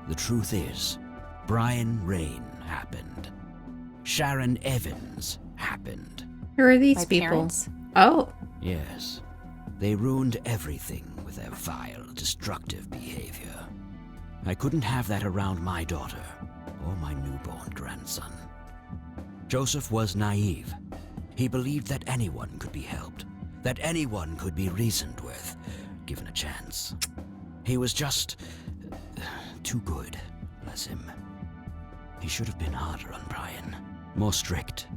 The truth is, Brian Rain happened. Sharon Evans happened. Who are these My people? parents? Oh, Yes, they ruined everything with their vile, destructive behavior. I couldn't have that around my daughter or my newborn grandson. Joseph was naive. He believed that anyone could be helped, that anyone could be reasoned with, given a chance. He was just too good, bless him. He should have been harder on Brian, more strict.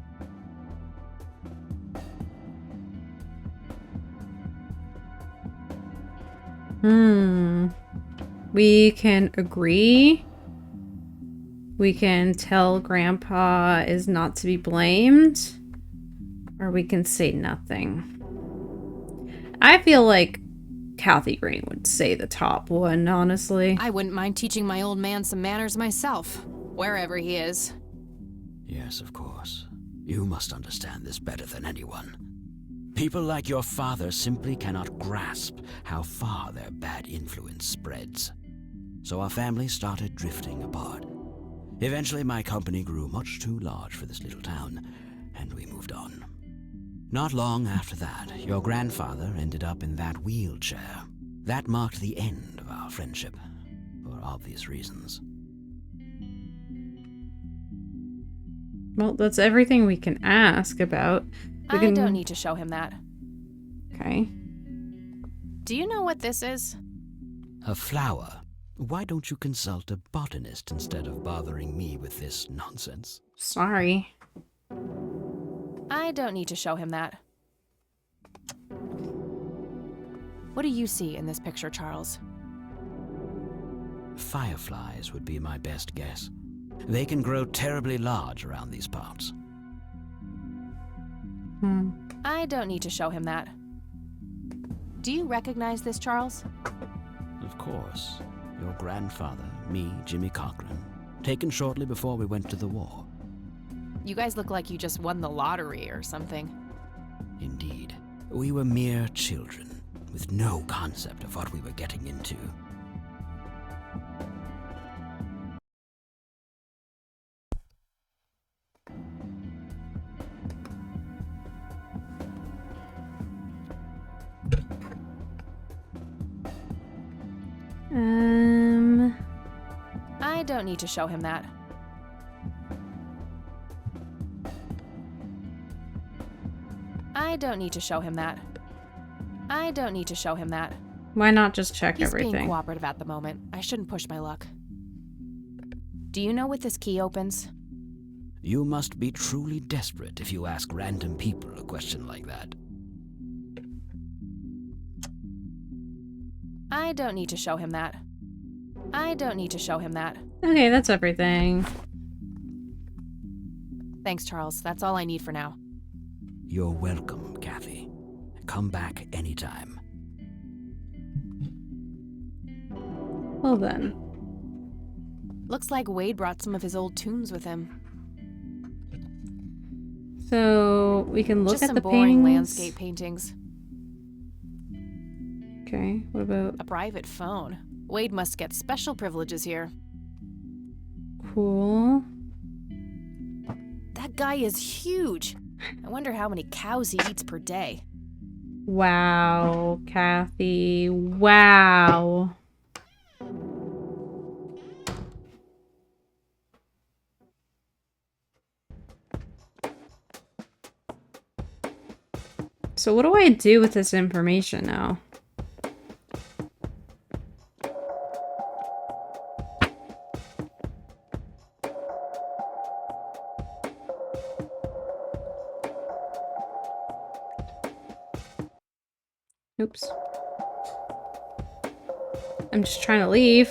We can agree. We can tell Grandpa is not to be blamed. Or we can say nothing. I feel like Kathy Green would say the top one, honestly. I wouldn't mind teaching my old man some manners myself, wherever he is. Yes, of course. You must understand this better than anyone. People like your father simply cannot grasp how far their bad influence spreads. So our family started drifting apart. Eventually, my company grew much too large for this little town, and we moved on. Not long after that, your grandfather ended up in that wheelchair. That marked the end of our friendship, for obvious reasons. Well, that's everything we can ask about. I don't need to show him that. Okay. Do you know what this is? A flower? Why don't you consult a botanist instead of bothering me with this nonsense? Sorry. I don't need to show him that. What do you see in this picture, Charles? Fireflies would be my best guess. They can grow terribly large around these parts. I don't need to show him that. Do you recognize this, Charles? Of course. Your grandfather, me, Jimmy Cochran, taken shortly before we went to the war. You guys look like you just won the lottery or something. Indeed. We were mere children, with no concept of what we were getting into. I don't need to show him that. I don't need to show him that. I don't need to show him that. Why not just check He's everything? being cooperative at the moment. I shouldn't push my luck. Do you know what this key opens? You must be truly desperate if you ask random people a question like that. I don't need to show him that. I don't need to show him that. Okay, that's everything. Thanks, Charles. That's all I need for now. You're welcome, Kathy. Come back anytime. Well then. Looks like Wade brought some of his old tunes with him. So we can look Just at some the boring paintings. landscape paintings. Okay, what about A private phone. Wade must get special privileges here. cool? guy is huge. I wonder how many cows he eats per day. Wow, Kathy. Wow. So what do I do with this information now? Oops. I'm just trying to leave.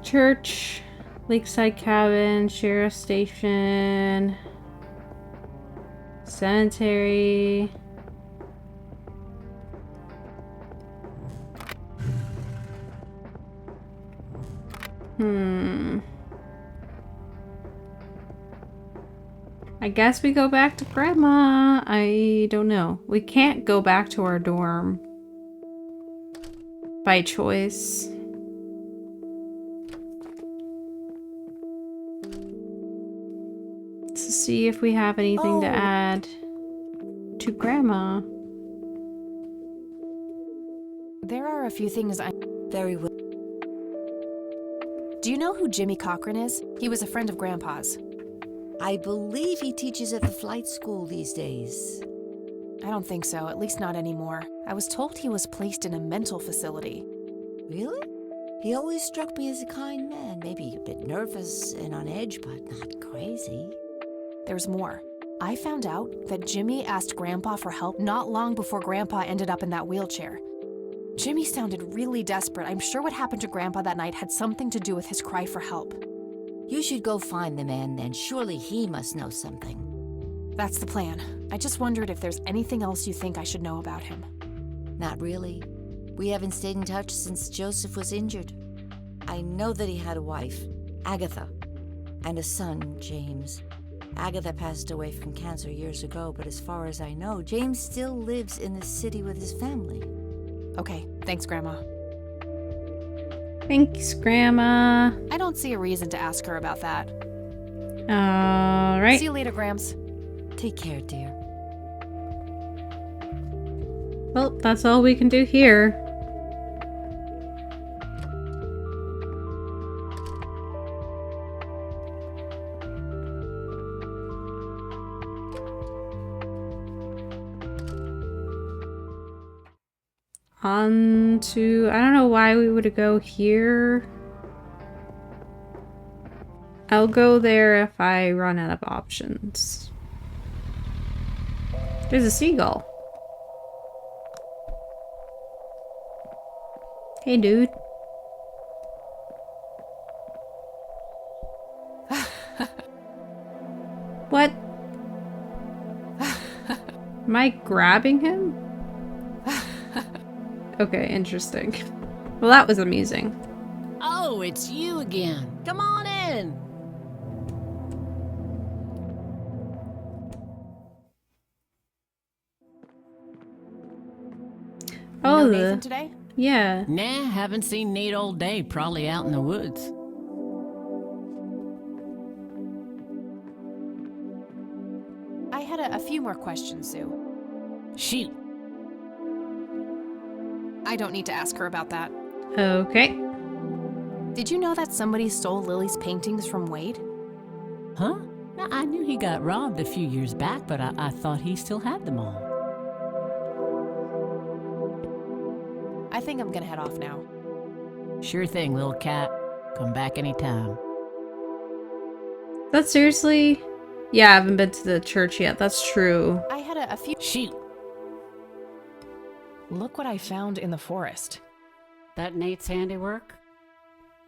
Church, Lakeside Cabin, Sheriff Station, Cemetery. I guess we go back to Grandma. I don't know. We can't go back to our dorm by choice. To see if we have anything to add to Grandma. There are a few things I... Very well. Do you know who Jimmy Cochran is? He was a friend of Grandpa's. I believe he teaches at the flight school these days. I don't think so, at least not anymore. I was told he was placed in a mental facility. Really? He always struck me as a kind man, maybe a bit nervous and on edge, but not crazy. There's more. I found out that Jimmy asked Grandpa for help not long before Grandpa ended up in that wheelchair. Jimmy sounded really desperate. I'm sure what happened to Grandpa that night had something to do with his cry for help. You should go find the man then. Surely he must know something. That's the plan. I just wondered if there's anything else you think I should know about him. Not really. We haven't stayed in touch since Joseph was injured. I know that he had a wife, Agatha, and a son, James. Agatha passed away from cancer years ago, but as far as I know, James still lives in the city with his family. Okay, thanks, Grandma. Thanks, Grandma. I don't see a reason to ask her about that. All right. See you later, Grams. Take care, dear. Well, that's all we can do here. On to... I don't know why we would go here. I'll go there if I run out of options. There's a seagull. Hey, dude. What? Am I grabbing him? Okay, interesting. Well, that was amusing. Oh, it's you again. Come on in. Oh, You know Nathan today? Yeah. Nah, haven't seen Nate all day. Probably out in the woods. I had a few more questions, Sue. Shoot. I don't need to ask her about that. Okay. Did you know that somebody stole Lily's paintings from Wade? Huh? Nah, I knew he got robbed a few years back, but I thought he still had them all. I think I'm gonna head off now. Sure thing, little cat. Come back anytime. That's seriously... Yeah, I haven't been to the church yet. That's true. I had a few... Shoot. Look what I found in the forest. That Nate's handiwork?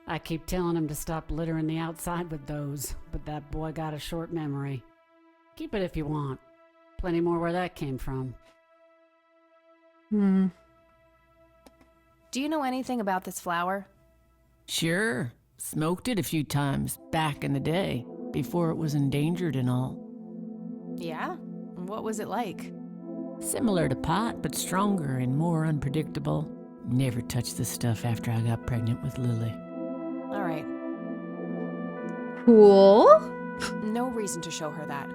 I keep telling him to stop littering the outside with those, but that boy got a short memory. Keep it if you want. Plenty more where that came from. Hmm. Do you know anything about this flower? Sure. Smoked it a few times back in the day, before it was endangered and all. Yeah? What was it like? Similar to pot, but stronger and more unpredictable. Never touched this stuff after I got pregnant with Lily. All right. Cool. No reason to show her that.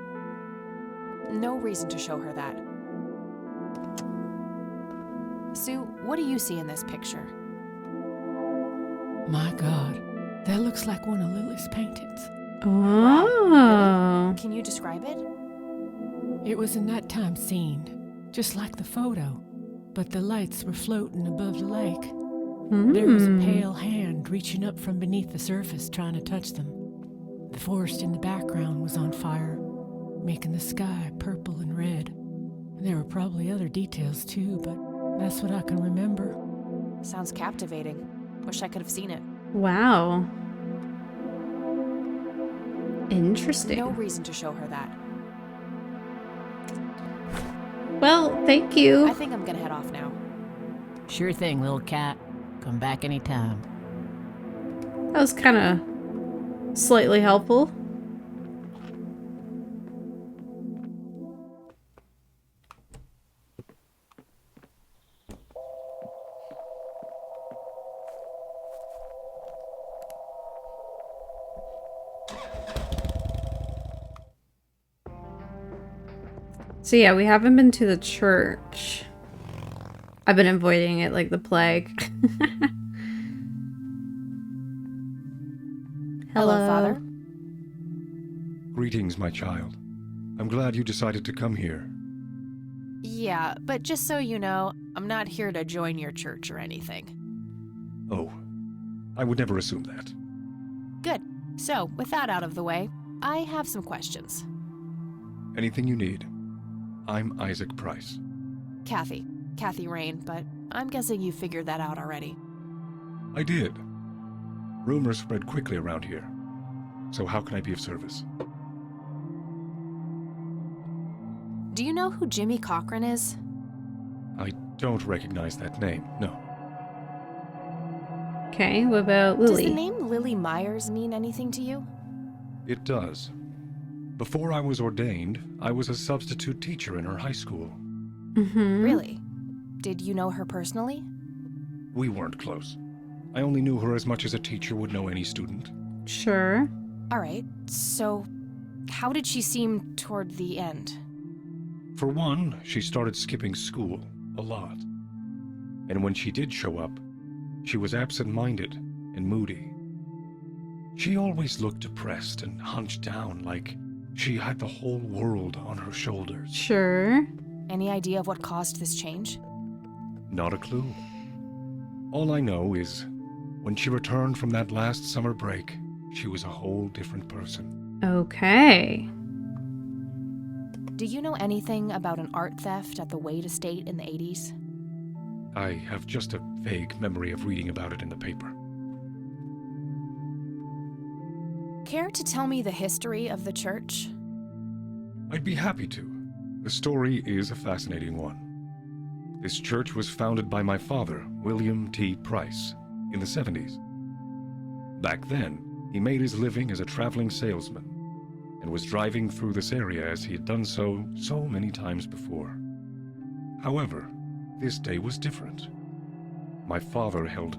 No reason to show her that. Sue, what do you see in this picture? My God, that looks like one of Lily's paintings. Oh. Can you describe it? It was a nighttime scene, just like the photo, but the lights were floating above the lake. There was a pale hand reaching up from beneath the surface trying to touch them. The forest in the background was on fire, making the sky purple and red. There were probably other details too, but that's what I can remember. Sounds captivating. Wish I could have seen it. Wow. Interesting. No reason to show her that. Well, thank you. I think I'm gonna head off now. Sure thing, little cat. Come back anytime. That was kind of slightly helpful. So yeah, we haven't been to the church. I've been avoiding it like the plague. Hello, Father. Greetings, my child. I'm glad you decided to come here. Yeah, but just so you know, I'm not here to join your church or anything. Oh, I would never assume that. Good. So, with that out of the way, I have some questions. Anything you need. I'm Isaac Price. Kathy Rain, but I'm guessing you figured that out already. I did. Rumors spread quickly around here. So how can I be of service? Do you know who Jimmy Cochran is? I don't recognize that name, no. Okay, what about Lily? Does the name Lily Myers mean anything to you? It does. Before I was ordained, I was a substitute teacher in her high school. Really? Did you know her personally? We weren't close. I only knew her as much as a teacher would know any student. Sure. All right, so how did she seem toward the end? For one, she started skipping school a lot. And when she did show up, she was absent-minded and moody. She always looked depressed and hunched down like she had the whole world on her shoulders. Sure. Any idea of what caused this change? Not a clue. All I know is, when she returned from that last summer break, she was a whole different person. Okay. Do you know anything about an art theft at the Wade estate in the 80s? I have just a vague memory of reading about it in the paper. Care to tell me the history of the church? I'd be happy to. The story is a fascinating one. This church was founded by my father, William T. Price, in the 70s. Back then, he made his living as a traveling salesman and was driving through this area as he had done so many times before. However, this day was different. My father held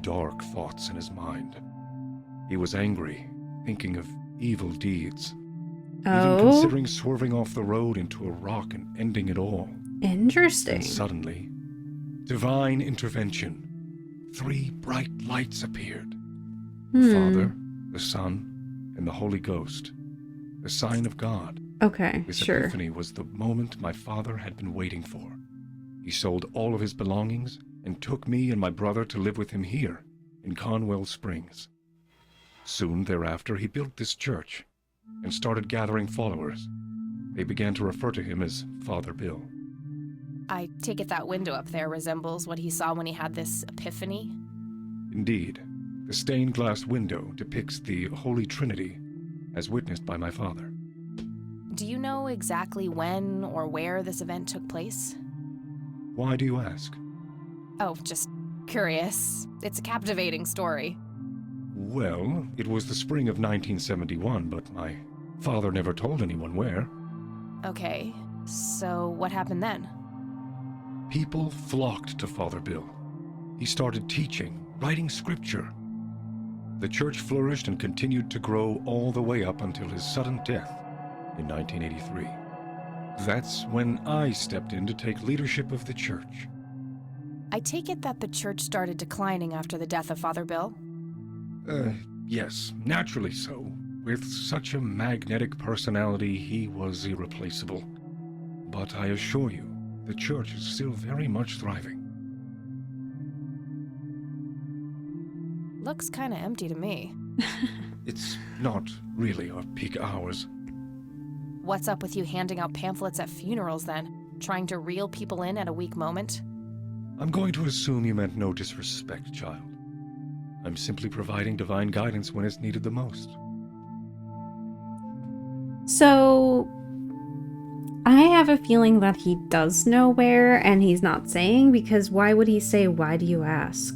dark thoughts in his mind. He was angry, thinking of evil deeds. Even considering swerving off the road into a rock and ending it all. Interesting. And suddenly, divine intervention. 3 bright lights appeared. The Father, the Son, and the Holy Ghost. The sign of God. Okay, This sure. epiphany was the moment my father had been waiting for. He sold all of his belongings and took me and my brother to live with him here, in Conwell Springs. Soon thereafter, he built this church and started gathering followers. They began to refer to him as Father Bill. I take it that window up there resembles what he saw when he had this epiphany? Indeed, the stained glass window depicts the Holy Trinity, as witnessed by my father. Do you know exactly when or where this event took place? Why do you ask? Oh, just curious. It's a captivating story. Well, it was the spring of 1971, but my father never told anyone where. Okay, so what happened then? People flocked to Father Bill. He started teaching, writing scripture. The church flourished and continued to grow all the way up until his sudden death in 1983. That's when I stepped in to take leadership of the church. I take it that the church started declining after the death of Father Bill? Yes, naturally so. With such a magnetic personality, he was irreplaceable. But I assure you, the church is still very much thriving. Looks kinda empty to me. It's not really our peak hours. What's up with you handing out pamphlets at funerals then? Trying to reel people in at a weak moment? I'm going to assume you meant no disrespect, child. I'm simply providing divine guidance when it's needed the most. So, I have a feeling that he does know where and he's not saying, because why would he say, "Why do you ask?"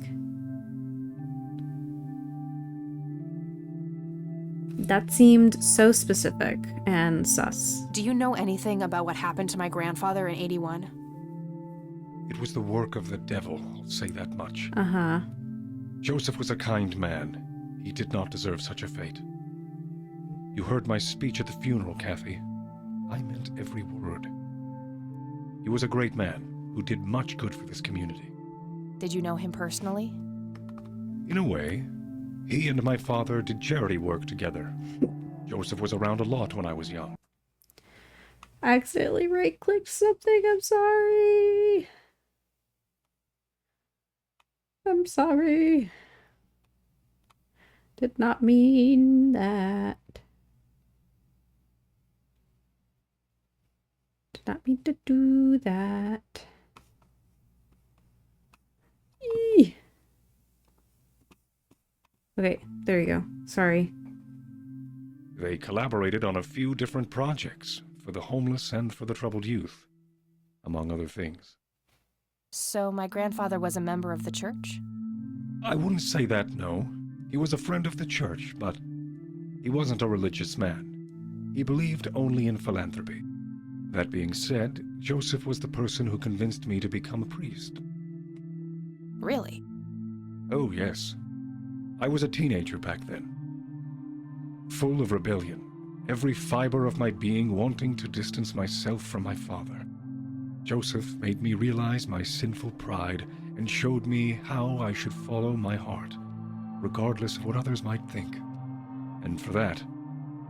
That seemed so specific and sus. Do you know anything about what happened to my grandfather in 81? It was the work of the devil, I'll say that much. Uh-huh. Joseph was a kind man. He did not deserve such a fate. You heard my speech at the funeral, Kathy. I meant every word. He was a great man who did much good for this community. Did you know him personally? In a way, he and my father did charity work together. Joseph was around a lot when I was young. I accidentally right-clicked something. I'm sorry. I'm sorry. Did not mean that. Did not mean to do that. Eee. Okay, there you go. Sorry. They collaborated on a few different projects for the homeless and for the troubled youth, among other things. So my grandfather was a member of the church? I wouldn't say that, no. He was a friend of the church, but he wasn't a religious man. He believed only in philanthropy. That being said, Joseph was the person who convinced me to become a priest. Really? Oh, yes. I was a teenager back then. Full of rebellion, every fiber of my being wanting to distance myself from my father. Joseph made me realize my sinful pride and showed me how I should follow my heart, regardless of what others might think. And for that,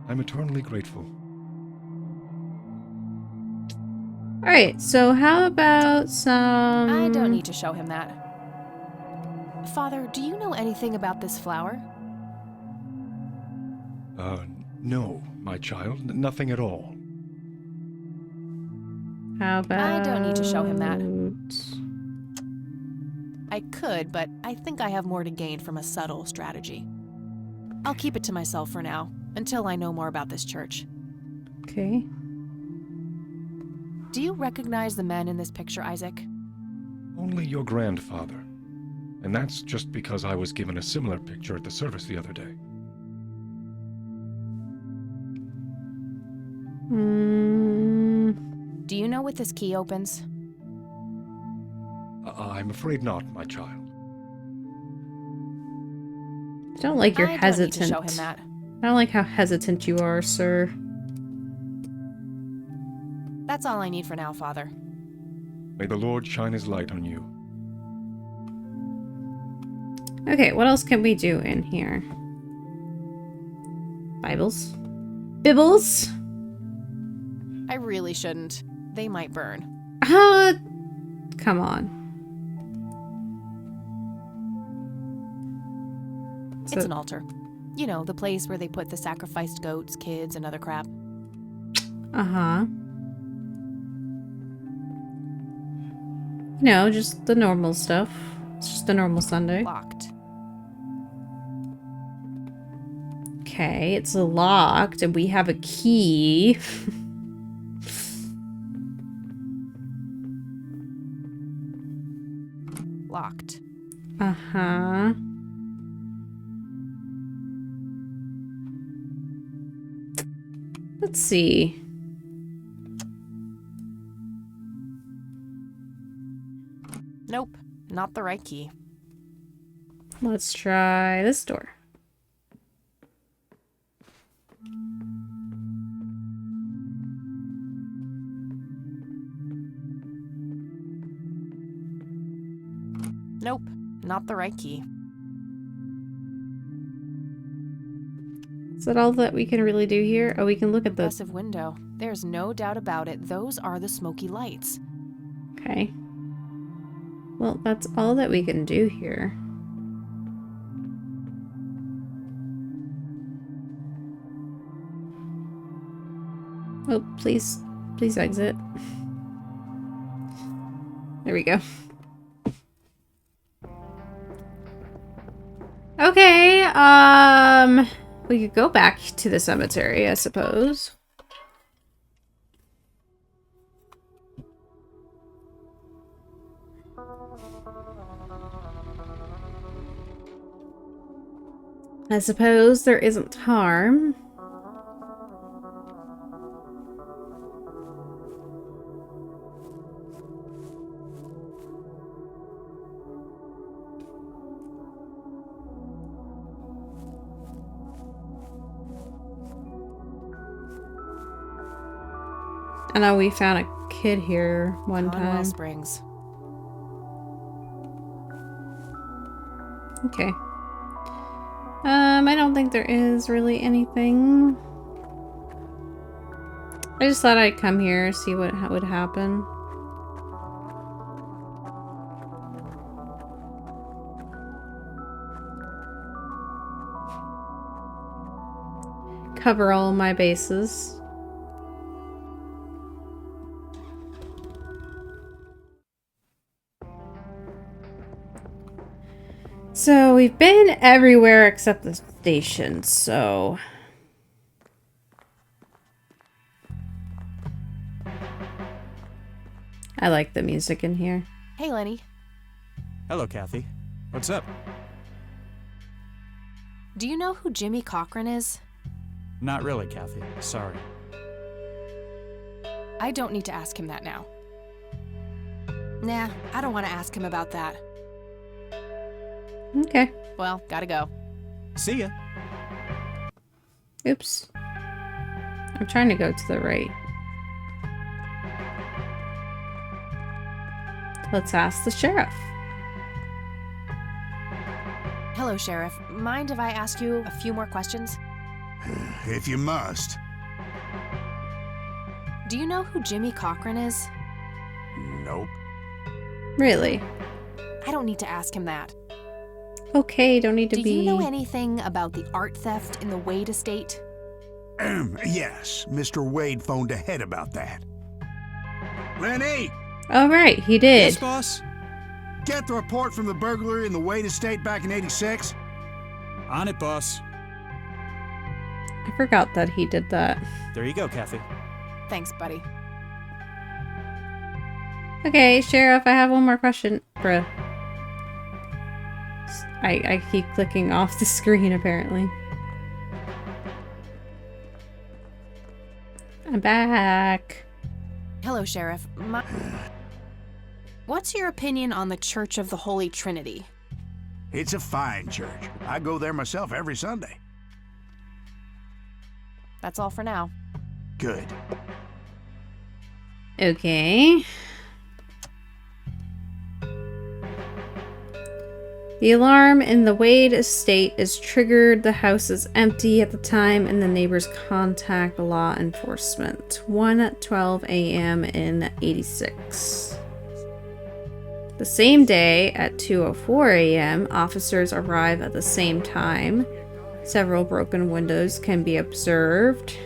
I'm eternally grateful. Alright, so how about some... I don't need to show him that. Father, do you know anything about this flower? No, my child, nothing at all. How about... I don't need to show him that. I could, but I think I have more to gain from a subtle strategy. I'll keep it to myself for now, until I know more about this church. Okay. Do you recognize the men in this picture, Isaac? Only your grandfather. And that's just because I was given a similar picture at the service the other day. Do you know what this key opens? I'm afraid not, my child. I don't like your I don't hesitant. need to show him that. I don't like how hesitant you are, sir. That's all I need for now, Father. May the Lord shine his light on you. Okay, what else can we do in here? Bibles? Bibbles? I really shouldn't. They might burn. Come on. It's an altar. You know, the place where they put the sacrificed goats, kids, and other crap. Uh-huh. No, just the normal stuff. It's just a normal Sunday. Locked. Okay, it's locked and we have a key. Locked. Uh-huh. Let's see. not the right key. Let's try this door. Nope, not the right key. Is that all that we can really do here? Oh, we can look at the... Impressive window. There's no doubt about it. Those are the smoky lights. Okay. Well, that's all that we can do here. Oh, please. Please exit. There we go. Okay, we could go back to the cemetery, I suppose. I suppose there isn't harm. I know we found a kid here one time. Springs. Okay. I don't think there is really anything. I just thought I'd come here, see what would happen. Cover all my bases. So we've been everywhere except the station, so... I like the music in here. Hey, Lenny. Hello, Kathy. What's up? Do you know who Jimmy Cochran is? Not really, Kathy. Sorry. I don't need to ask him that now. Nah, I don't want to ask him about that. Okay. Well, gotta go. See ya. Oops. I'm trying to go to the right. Let's ask the sheriff. Hello, Sheriff. Mind if I ask you a few more questions? If you must. Do you know who Jimmy Cochran is? Nope. Really? I don't need to ask him that. Okay, don't need to Do be... you know anything about the art theft in the Wade estate? Yes, Mr. Wade phoned ahead about that. Lenny! Oh, right, he did. Yes, boss? Get the report from the burglary in the Wade estate back in '86? On it, boss. I forgot that he did that. There you go, Kathy. Thanks, buddy. Okay, Sheriff, I have one more question. Bruh. I keep clicking off the screen, apparently. I'm back. Hello, Sheriff. What's your opinion on the Church of the Holy Trinity? It's a fine church. I go there myself every Sunday. That's all for now. Good. Okay. The alarm in the Wade estate is triggered. The house is empty at the time, and the neighbors contact law enforcement. 1:12 a.m. in '86. The same day at 2:04 a.m., officers arrive at the same time. Several broken windows can be observed.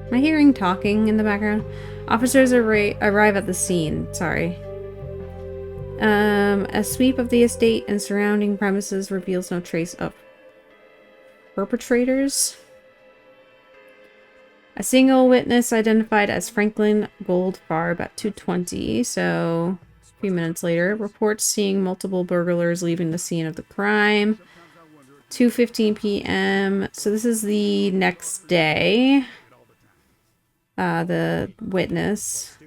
Am I hearing talking in the background? Officers arrive at the scene. Sorry. A sweep of the estate and surrounding premises reveals no trace of perpetrators. A single witness identified as Franklin Goldfarb at 2:20, so a few minutes later, reports seeing multiple burglars leaving the scene of the crime. 2:15 p.m. So this is the next day. the witness.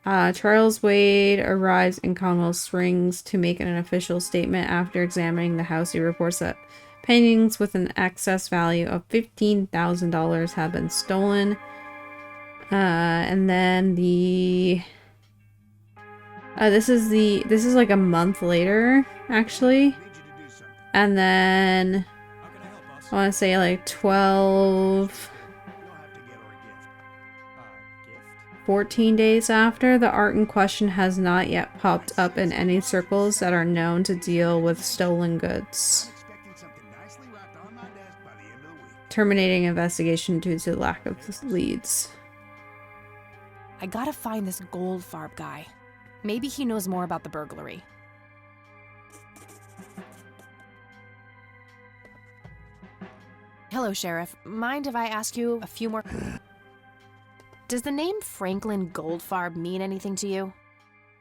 Charles Wade arrives in Conwell Springs to make an official statement. After examining the house, he reports that paintings with an excess value of $15,000 have been stolen. And then this is like a month later, actually. And then I want to say like 14 days after, the art in question has not yet popped up in any circles that are known to deal with stolen goods, terminating investigation due to lack of leads. I gotta find this Goldfarb guy. Maybe he knows more about the burglary. Hello, Sheriff. Mind if I ask you a few more... Does the name Franklin Goldfarb mean anything to you?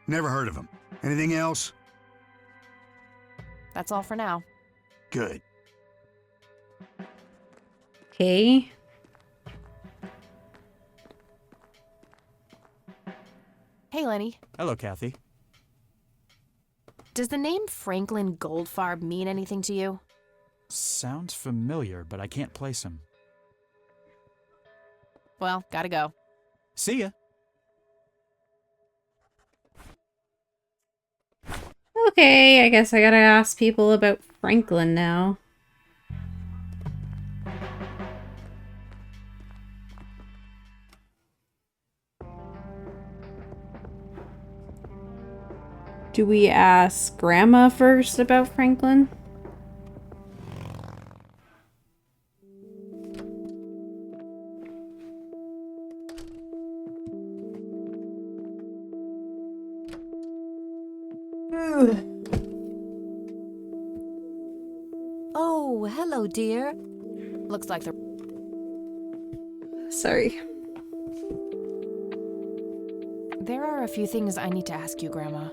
Never heard of him. Anything else? That's all for now. Good. Okay. Hey, Lenny. Hello, Kathy. Does the name Franklin Goldfarb mean anything to you? Sounds familiar, but I can't place him. Well, gotta go. See ya. Okay, I guess I gotta ask people about Franklin now. Do we ask Grandma first about Franklin? Oh, hello, dear. Looks like they're... Sorry. There are a few things I need to ask you, Grandma.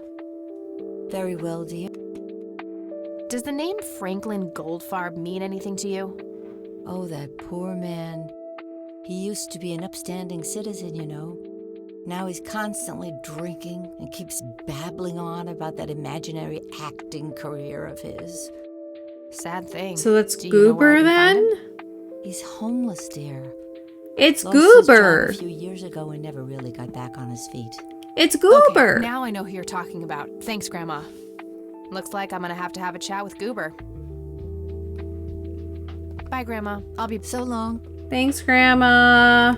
Very well, dear. Does the name Franklin Goldfarb mean anything to you? Oh, that poor man. He used to be an upstanding citizen, you know. Now he's constantly drinking and keeps babbling on about that imaginary acting career of his. Sad thing. So that's Do you know where I Goober can find then? him? He's homeless, dear. It's Lost his job Goober. a few years ago and never really got back on his feet. It's Goober. Okay, now I know who you're talking about. Thanks, Grandma. Looks like I'm gonna have to have a chat with Goober. Bye, Grandma. I'll be... So long. Thanks, Grandma.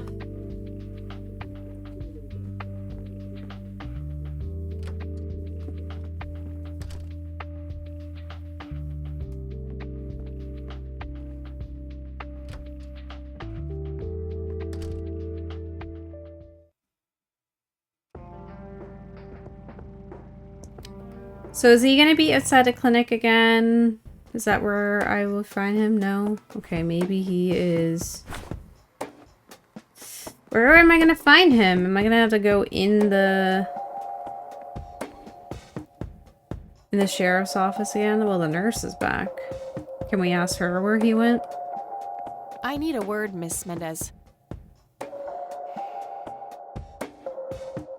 So is he gonna be outside the clinic again? Is that where I will find him? No? Okay, maybe he is... Where am I gonna find him? Am I gonna have to go in the sheriff's office again? Well, the nurse is back. Can we ask her where he went? I need a word, Miss Mendez.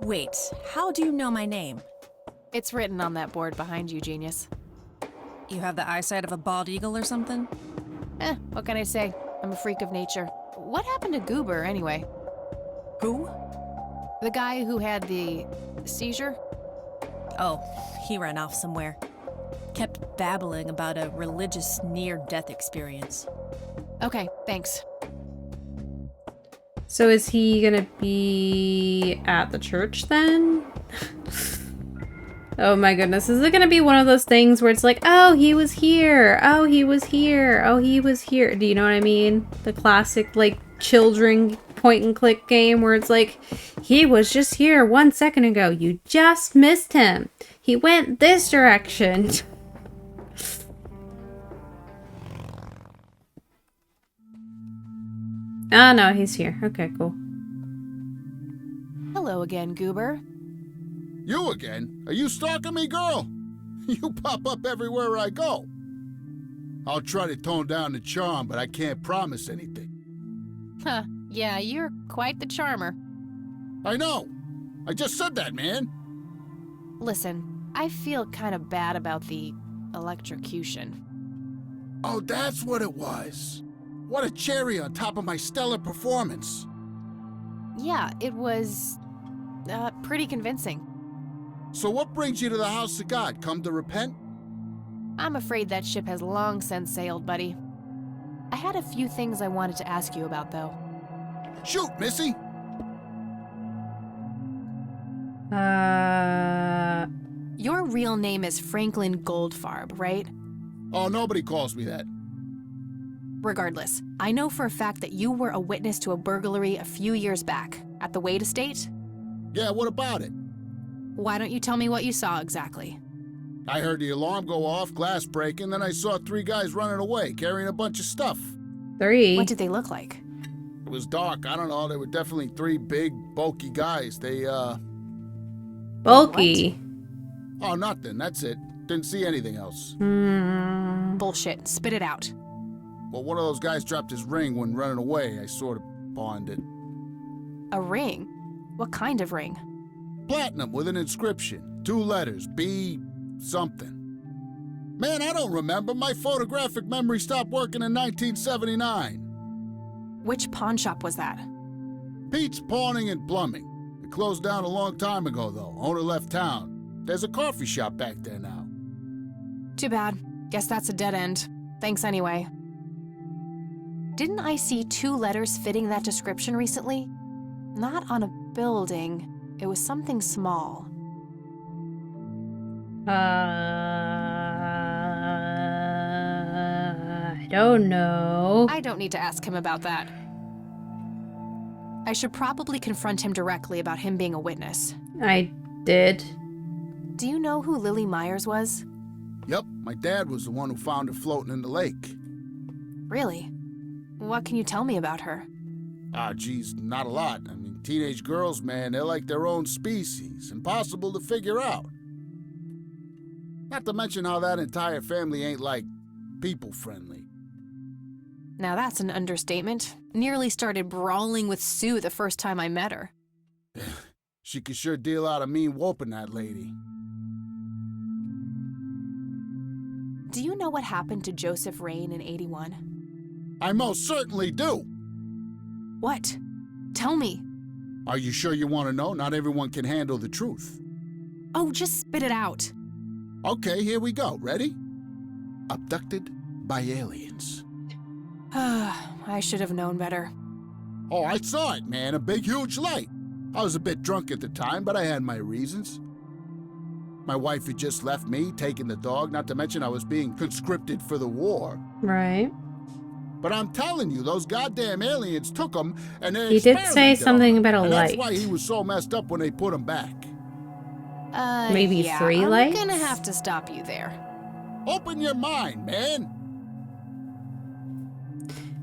Wait, how do you know my name? It's written on that board behind you, genius. You have the eyesight of a bald eagle or something? What can I say? I'm a freak of nature. What happened to Goober, anyway? Who? The guy who had the seizure? Oh, he ran off somewhere. Kept babbling about a religious near-death experience. Okay, thanks. So is he gonna be at the church then? Oh my goodness, is it gonna be one of those things where it's like, oh, he was here, oh, he was here, oh, he was here. Do you know what I mean? The classic, like, children point and click game where it's like, he was just here 1 second ago, you just missed him. He went this direction. Oh no, he's here. Okay, cool. Hello again, Goober. You again? Are you stalking me, girl? You pop up everywhere I go. I'll try to tone down the charm, but I can't promise anything. Huh, Yeah, you're quite the charmer. I know. I just said that, man. Listen, I feel kind of bad about the electrocution. Oh, that's what it was. What a cherry on top of my stellar performance. Yeah, it was pretty convincing. So what brings you to the house of God? Come to repent? I'm afraid that ship has long since sailed, buddy. I had a few things I wanted to ask you about, though. Shoot, Missy! Your real name is Franklin Goldfarb, right? Oh, nobody calls me that. Regardless, I know for a fact that you were a witness to a burglary a few years back at the Wade estate. Yeah, what about it? Why don't you tell me what you saw exactly? I heard the alarm go off, glass breaking, then I saw 3 guys running away, carrying a bunch of stuff. 3? What did they look like? It was dark, I don't know, they were definitely 3 big, bulky guys. They, Bulky? Oh, nothing, that's it. Didn't see anything else. Bullshit, spit it out. Well, one of those guys dropped his ring when running away. I sort of pawned it. A ring? What kind of ring? Platinum with an inscription. 2 letters, B something. Man, I don't remember. My photographic memory stopped working in 1979. Which pawn shop was that? Pete's Pawning and Plumbing. It closed down a long time ago, though. Owner left town. There's a coffee shop back there now. Too bad. Guess that's a dead end. Thanks anyway. Didn't I see 2 letters fitting that description recently? Not on a building. It was something small. I don't know. I don't need to ask him about that. I should probably confront him directly about him being a witness. I did. Do you know who Lily Myers was? Yep, my dad was the one who found her floating in the lake. Really? What can you tell me about her? Ah, geez, not a lot. I mean, teenage girls, man, they're like their own species. Impossible to figure out. Not to mention how that entire family ain't, like, people-friendly. Now that's an understatement. Nearly started brawling with Sue the first time I met her. She could sure deal out a mean whooping, that lady. Do you know what happened to Joseph Rain in '81? I most certainly do. What? Tell me. Are you sure you want to know? Not everyone can handle the truth. Oh, just spit it out. Okay, here we go. Ready? Abducted by aliens. I should have known better. Oh, I saw it, man. A big, huge light. I was a bit drunk at the time, but I had my reasons. My wife had just left me, taking the dog, not to mention I was being conscripted for the war. Right. But I'm telling you, those goddamn aliens took him, and they He did say experimented something on him, about a and light. that's why he was so messed up when they put him back. Maybe yeah, 3 lights? I'm gonna have to stop you there. Open your mind, man.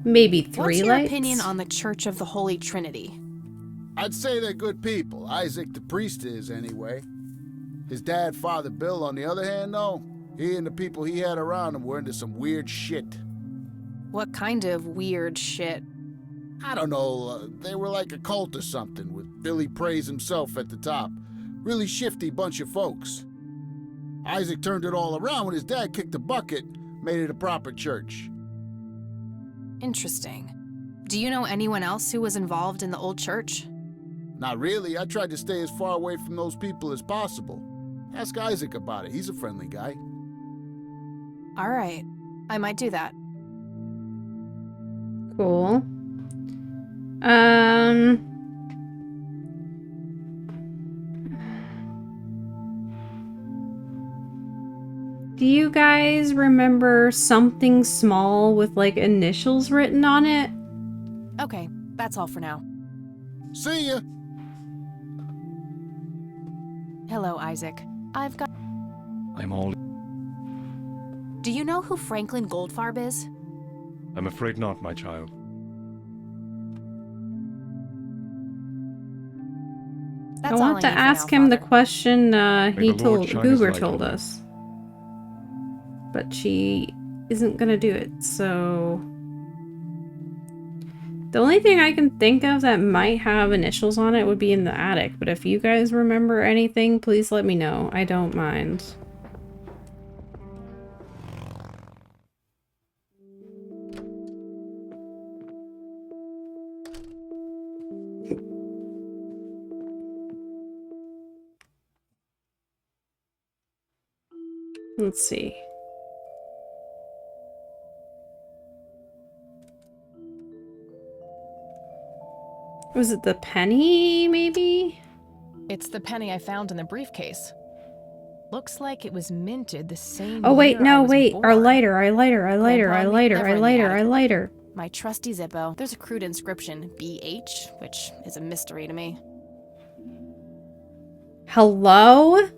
Maybe 3 What's your lights? opinion on the Church of the Holy Trinity? I'd say they're good people. Isaac the priest is, anyway. His dad, Father Bill, on the other hand, though, he and the people he had around him were into some weird shit. What kind of weird shit? I don't know, they were like a cult or something, with Billy Praise himself at the top. Really shifty bunch of folks. Isaac turned it all around when his dad kicked the bucket, made it a proper church. Interesting. Do you know anyone else who was involved in the old church? Not really. I tried to stay as far away from those people as possible. Ask Isaac about it. He's a friendly guy. All right. I might do that. Cool. Do you guys remember something small with like initials written on it? Okay, that's all for now. See ya! Hello, Isaac. I've got... I'm all... Do you know who Franklin Goldfarb is? I'm afraid not, my child. I That's all want to need for ask now, him the Father. question May the Lord shine his Goober light told on you. us. But she isn't gonna do it, so... The only thing I can think of that might have initials on it would be in the attic, but if you guys remember anything, please let me know. I don't mind. Let's see. Was it the penny, maybe? It's the penny I found in the briefcase. Looks like it was minted the same Oh wait, year I no, was wait. born. Our lighter, our lighter, our lighter, Grandpa our and me, lighter, never our in the lighter, attic. our lighter. My trusty Zippo. There's a crude inscription, BH, which is a mystery to me. Hello?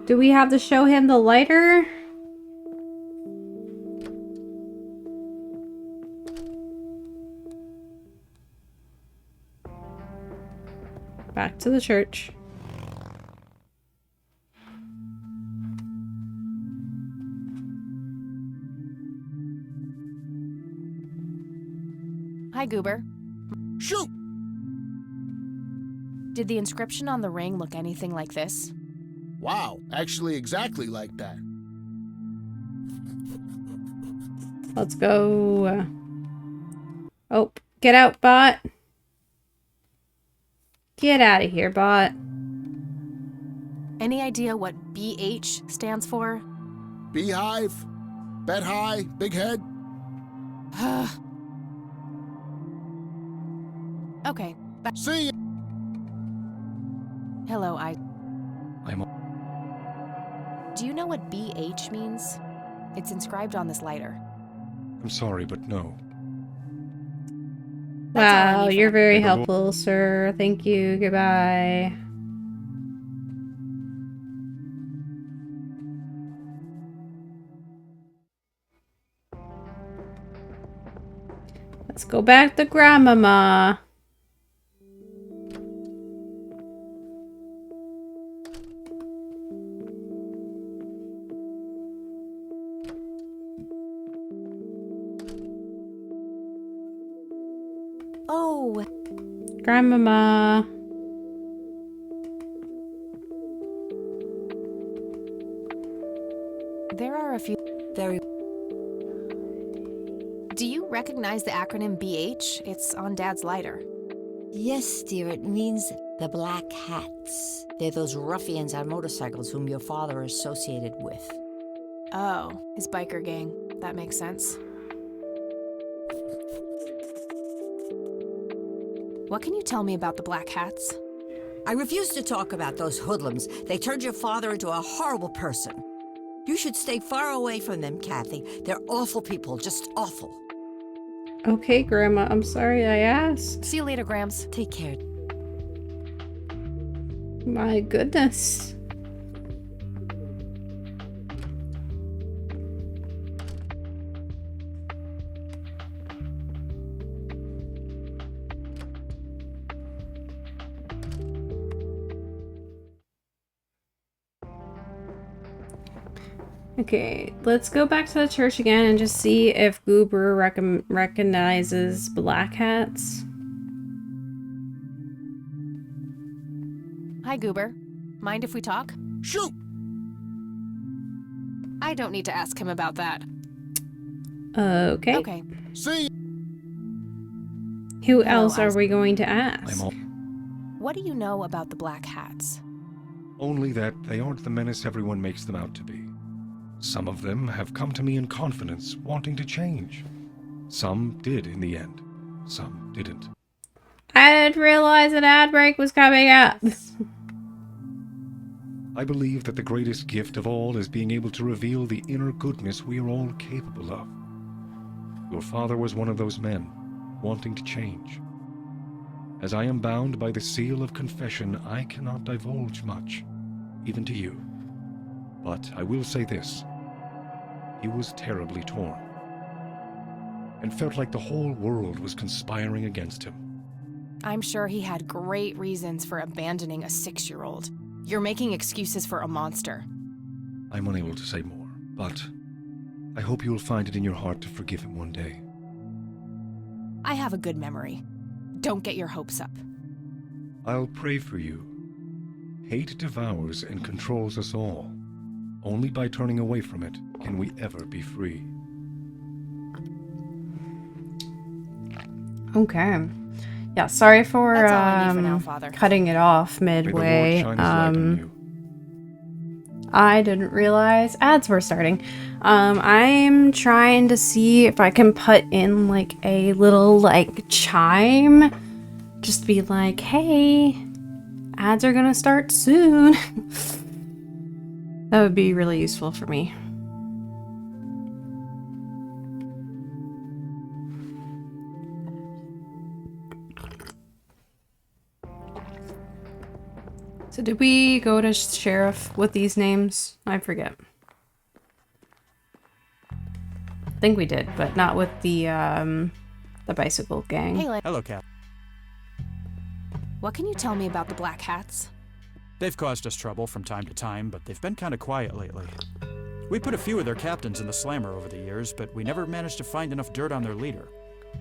Do we have to show him the lighter? Back to the church. Hi, Goober. Shoot! Did the inscription on the ring look anything like this? Wow, actually exactly like that. Let's go. Oh, get out, bot. Get out of here, bot. Any idea what BH stands for? Beehive? Bet high? Big head? Okay. See ya! Hello, I'm... Do you know what BH means? It's inscribed on this lighter. I'm sorry, but no. Wow, you're very Neighborhood. helpful, sir. Thank you. Goodbye. Let's go back to Grandmama. Oh, Grandmama. There are a few. very. Do you recognize the acronym BH? It's on Dad's lighter. Yes, dear, it means the Black Hats. They're those ruffians on motorcycles whom your father associated with. Oh, his biker gang. That makes sense. What can you tell me about the Black Hats? I refuse to talk about those hoodlums. They turned your father into a horrible person. You should stay far away from them, Kathy. They're awful people, just awful. Okay, Grandma. I'm sorry I asked. See you later, Grams. Take care. My goodness. Okay, let's go back to the church again and just see if Goober recognizes black hats. Hi, Goober. Mind if we talk? Shoot! I don't need to ask him about that. Okay. Okay. See ya. Who else are we going to ask? What do you know about the Black Hats? Only that they aren't the menace everyone makes them out to be. Some of them have come to me in confidence, wanting to change. Some did in the end. Some didn't. I didn't realize an ad break was coming up. I believe that the greatest gift of all is being able to reveal the inner goodness we are all capable of. Your father was one of those men, wanting to change. As I am bound by the seal of confession, I cannot divulge much, even to you. But I will say this. He was terribly torn, and felt like the whole world was conspiring against him. I'm sure he had great reasons for abandoning a 6-year-old. You're making excuses for a monster. I'm unable to say more, but I hope you will find it in your heart to forgive him one day. I have a good memory. Don't get your hopes up. I'll pray for you. Hate devours and controls us all. Only by turning away from it can we ever be free. Okay. Yeah, sorry for, That's all I need for now, Father. cutting it off midway. May the Lord shine his light on you. I didn't realize ads were starting. I'm trying to see if I can put in like a little like chime. Just be like, hey, ads are gonna start soon. That would be really useful for me. So did we go to sheriff with these names? I forget. I think we did, but not with the bicycle gang. Hey, Hello, Cap. what can you tell me about the Black Hats? They've caused us trouble from time to time, but they've been kind of quiet lately. We put a few of their captains in the slammer over the years, but we never managed to find enough dirt on their leader.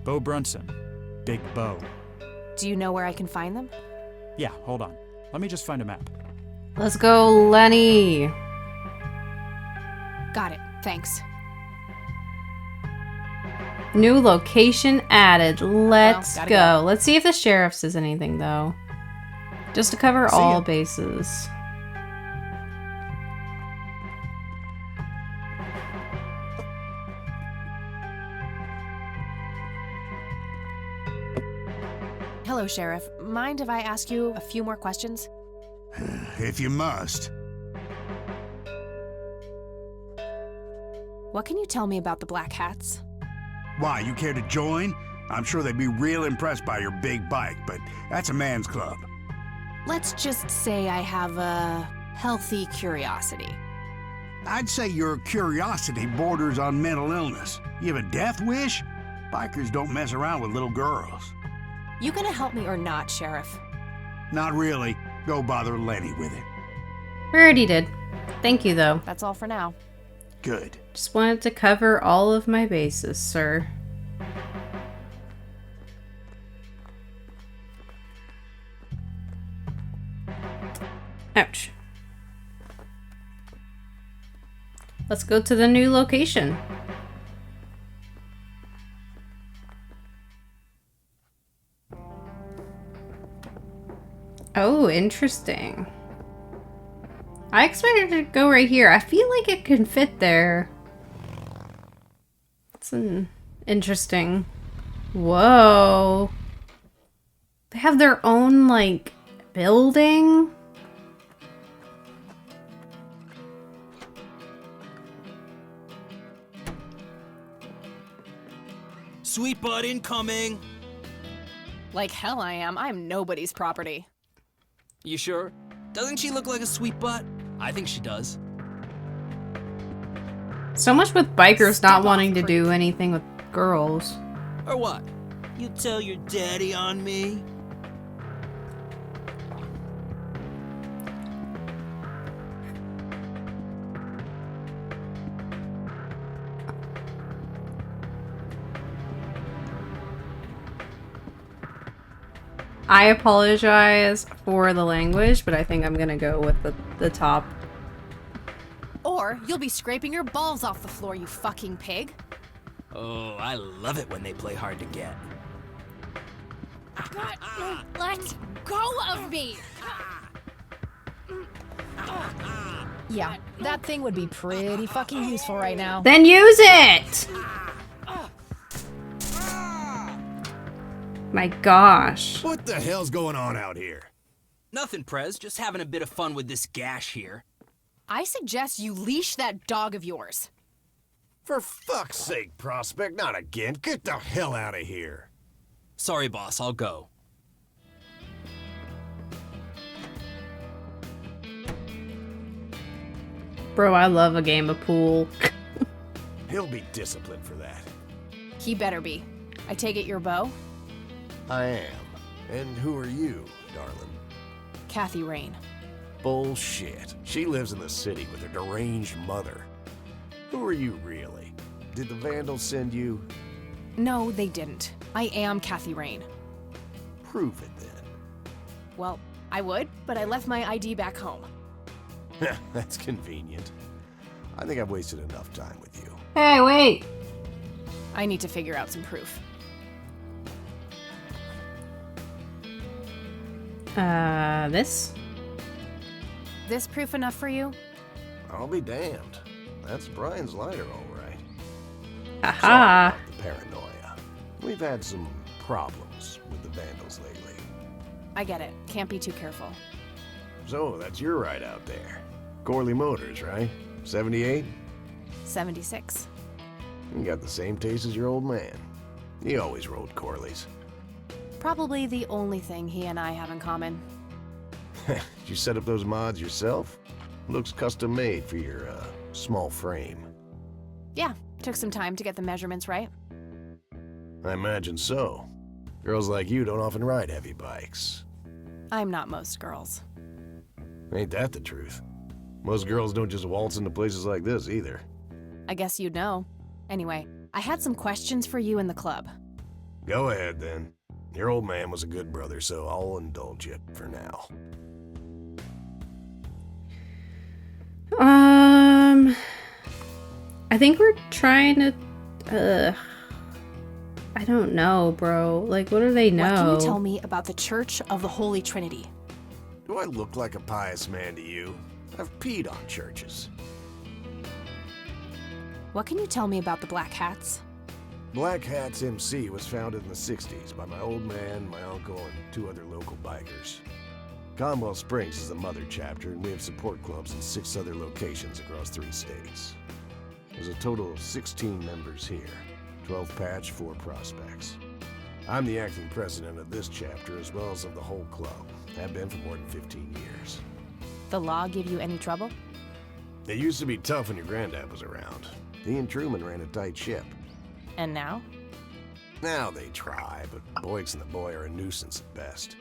Bo Brunson. Big Bo. Do you know where I can find them? Yeah, hold on. Let me just find a map. Let's go, Lenny. Got it. Thanks. New location added. Let's Well, go. gotta go. Let's see if the sheriff says anything, though. Just to cover See all ya. bases. Hello, Sheriff. Mind if I ask you a few more questions? If you must. What can you tell me about the Black Hats? Why, you care to join? I'm sure they'd be real impressed by your big bike, but that's a man's club. Let's just say I have a healthy curiosity. I'd say your curiosity borders on mental illness. You have a death wish? Bikers don't mess around with little girls. You gonna help me or not, Sheriff? Not really. Go bother Lenny with it. We already did. Thank you, though. That's all for now. Good. Just wanted to cover all of my bases, sir. Ouch. Let's go to the new location. Oh, interesting. I expected it to go right here. I feel like it can fit there. It's an interesting. Whoa. They have their own, like, building. Sweet butt incoming! Like hell I am. I'm nobody's property. You sure? Doesn't she look like a sweet butt? I think she does. So much with bikers not wanting to do anything with girls. Or what? You tell your daddy on me? I apologize for the language, but I think I'm gonna go with the top. Or you'll be scraping your balls off the floor, you fucking pig. Oh, I love it when they play hard to get. God, let go of me! Yeah, that thing would be pretty fucking useful right now. Then use it! My gosh. What the hell's going on out here? Nothing, Prez. Just having a bit of fun with this gash here. I suggest you leash that dog of yours. For fuck's sake, Prospect, not again. Get the hell out of here. Sorry, boss. I'll go. Bro, I love a game of pool. He'll be disciplined for that. He better be. I take it your beau? I am. And who are you, darling? Kathy Rain. Bullshit. She lives in the city with her deranged mother. Who are you really? Did the Vandals send you? No, they didn't. I am Kathy Rain. Prove it then. Well, I would, but I left my ID back home. That's convenient. I think I've wasted enough time with you. Hey, wait. I need to figure out some proof. This? This proof enough for you? I'll be damned. That's Brian's lighter, all right. Aha. Sorry about the paranoia. We've had some problems with the Vandals lately. I get it. Can't be too careful. So, that's your ride out there. Corley Motors, right? 78? 76. You got the same taste as your old man. He always rode Corleys. Probably the only thing he and I have in common. Did you set up those mods yourself? Looks custom made for your, small frame. Yeah, took some time to get the measurements right. I imagine so. Girls like you don't often ride heavy bikes. I'm not most girls. Ain't that the truth? Most girls don't just waltz into places like this either. I guess you'd know. Anyway, I had some questions for you in the club. Go ahead, then. Your old man was a good brother, so I'll indulge you for now. I think we're trying to, I don't know, bro. Like, what do they know? What can you tell me about the Church of the Holy Trinity? Do I look like a pious man to you? I've peed on churches. What can you tell me about the Black Hats? Black Hats MC was founded in the 60s by my old man, my uncle, and 2 other local bikers. Conwell Springs is the mother chapter, and we have support clubs in 6 other locations across 3 states. There's a total of 16 members here, 12 patch, 4 prospects. I'm the acting president of this chapter as well as of the whole club. Have been for more than 15 years. The law give you any trouble? It used to be tough when your granddad was around. He and Truman ran a tight ship. And now? Now they try, but Boyks and the boy are a nuisance at best.